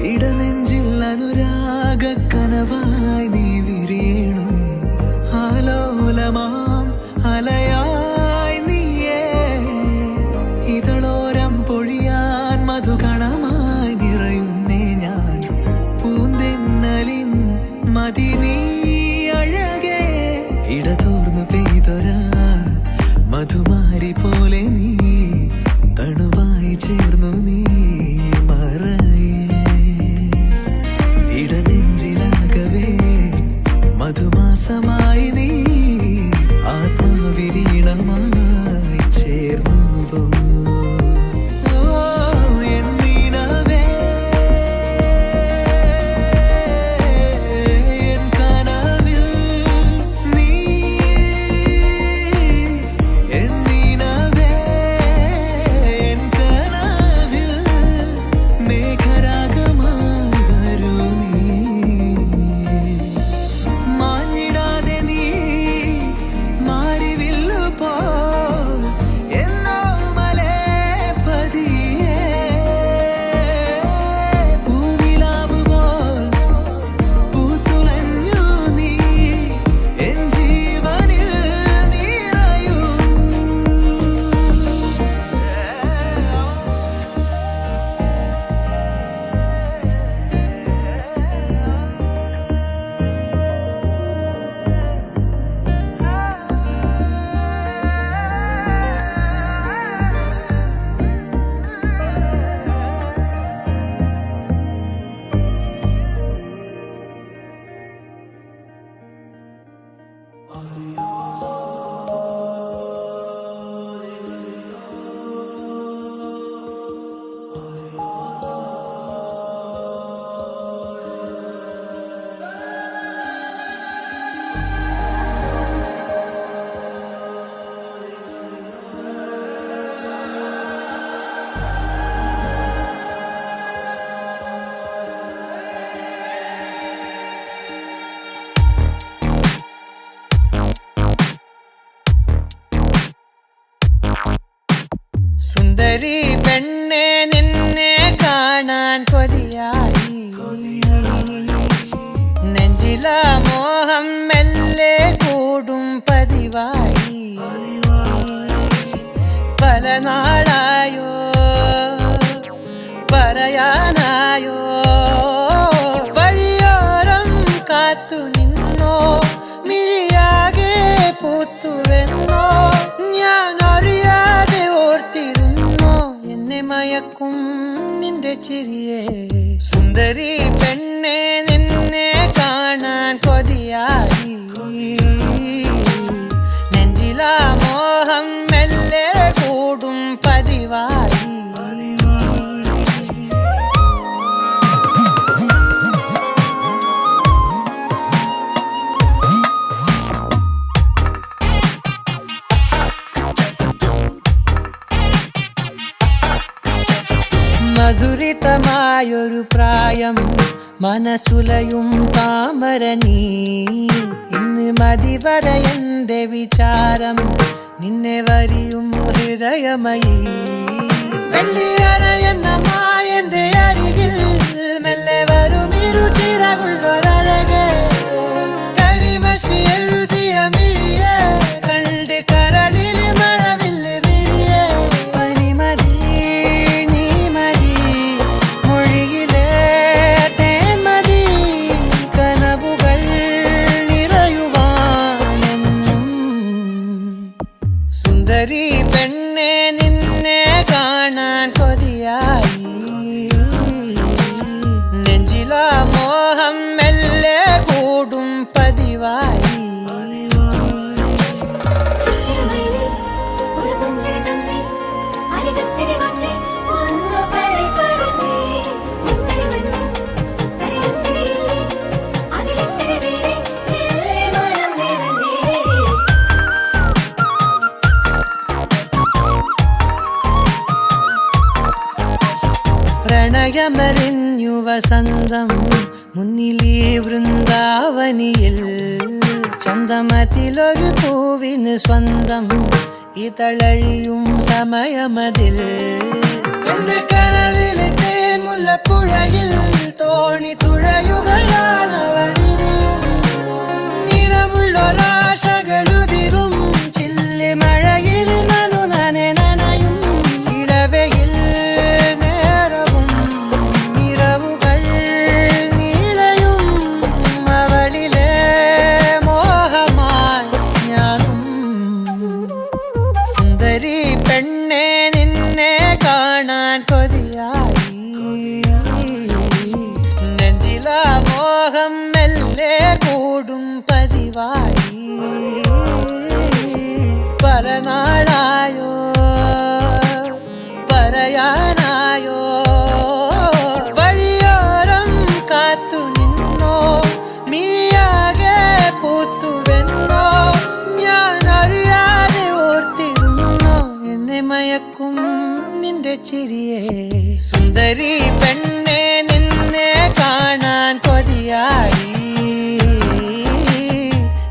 ഇടനെഞ്ചിൽ അനുരാഗ കനവായി നീ വിരിയണം ആലോലമാം അലയായി നീയേ ഇതളോരം പൊഴിയാൻ മധുകണമായി നിറയുന്നേ ഞാൻ പൂന്തെന്നലിൻ മതി നീ അഴകേ ഇടതോർന്നു പെയ്തൊരാ മധുമാരി പോലെ നീ തണുവായി ചേർന്നു നീ ഇടനെഞ്ചിലാകവേ മധുമാസമായി നീ ആത്മാവിരീണമായി ചേർന്നു എന്നിനവേ എൻ കന സുന്ദരി പെണ്ണെ നിന്നെ കാണാൻ കൊതിയായി, നെഞ്ചില മോഹം മെല്ലെ കൂടും പതിവായി. പല നാളായോ പറയാനായോ, വഴിയോരം കാത്തു നിന്നോ, മിഴിയാകെ പൂത്തുവെന്നോ, ഞാൻ അറിയാതെ ഓർത്തിരുന്നോ എന്നെ മയക്കും നിന്റെ ചിരിയെ. സുന്ദരി പെണ്ണെ നിന്നെ കാണാൻ കൊതിയായി, നെഞ്ചില മോഹം മെല്ലെ കൂടും പതിവായി. മധുരിതമായൊരു പ്രായം മനസ്സുലയും താമര നീ, ഇന്ന് മതിവര എന്റെ വിചാരം നിന്നെ വരിയും ഹൃദയമയി. വെള്ളിയറയെന്നമായെന്റെ അരികിൽ മെല്ലെ വരും ഇരുചിറകുള്ളൊരഴകെ, കരിമഷി എഴുതിയ മിഴിയെ കണ്ട് കരളിൽ മഴവില്ല് വിരിയെ. പനിമതി നീ മതി മൊഴിയിലെ തേന്മതി, കനവുകൾ നിറയുവാനെന്നും. സുന്ദരി പെണ്ണെ നിന്നെ കാണാൻ കൊതിയായി, നെഞ്ചില മോഹം മെല്ലെ കൂടും പതിവായി. പ്രണയമറിഞ്ഞു വസന്തം മുന്നിലീ വൃന്ദാവനിയിൽ, ചന്തമതിലൊരു പൂവിന് സ്വന്തം ഇതളഴിയും സമയമതിൽ. എന്റെ കനവിലെ തേൻമുല്ലപ്പുഴയിൽ തോണി തുഴയുകയാണവളിനിയും, നിറമുള്ളൊരാശകളുതിരും ചില്ലി മഴയിൽ നനു നനയും. ഇളവയിൽ നേരവും നിറവുകൾ നീളയും, അവളിലെ മോഹമായി ഞാനും. സുന്ദരി പെണ്ണെ നിന്നെ കാണാൻ കൊതിയായി, നെഞ്ചില മോഹം മെല്ലെ കൂടും പതിവായി. പല നാളായോ പറയാനായോ, വഴിയോരം കാത്തു നിന്നോ, മിഴിയാകെ പൂത്തുവെന്നോ, ഞാൻ അറിയാതെ ഓർത്തിരുന്നോ എന്നെ മയക്കും നിന്റെ ചിരിയെ. സുന്ദരി പെണ്ണെ നിന്നെ കാണാൻ കൊതിയായി,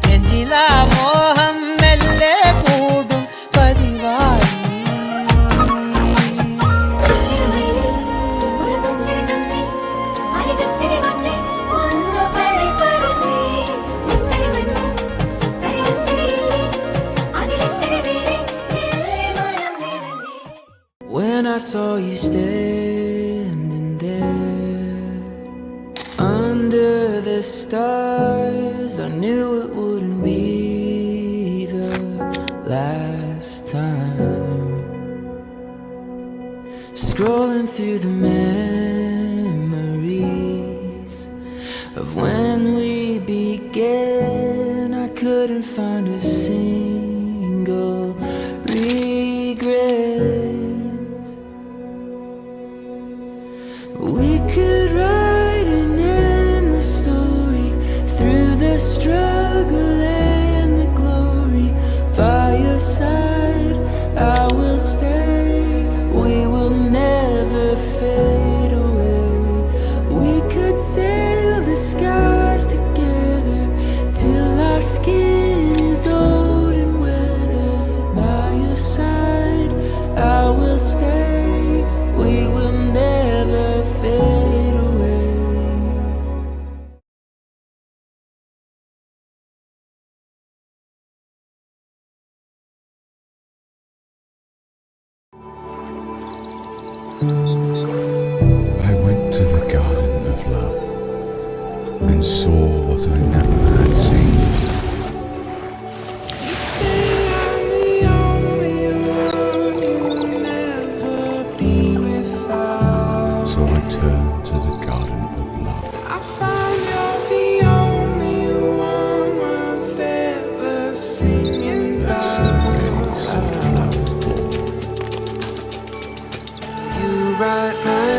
നെഞ്ചില മോഹം മെല്ലെ കൂടും പതിവായി. When I saw you standing there under the stars, I knew it wouldn't be the last time. Scrolling through the memories of when we began, I couldn't find the struggle and the glory. By your side, I will stay. We will never fade away. We could sail the skies together till our skin is old and weathered. By your side, I will stay. We will never fade away. I went to the garden of love and saw what I never had seen. So I turned to the garden of love. I found you're the only one worth ever singing That so many sad flowers bore. You write my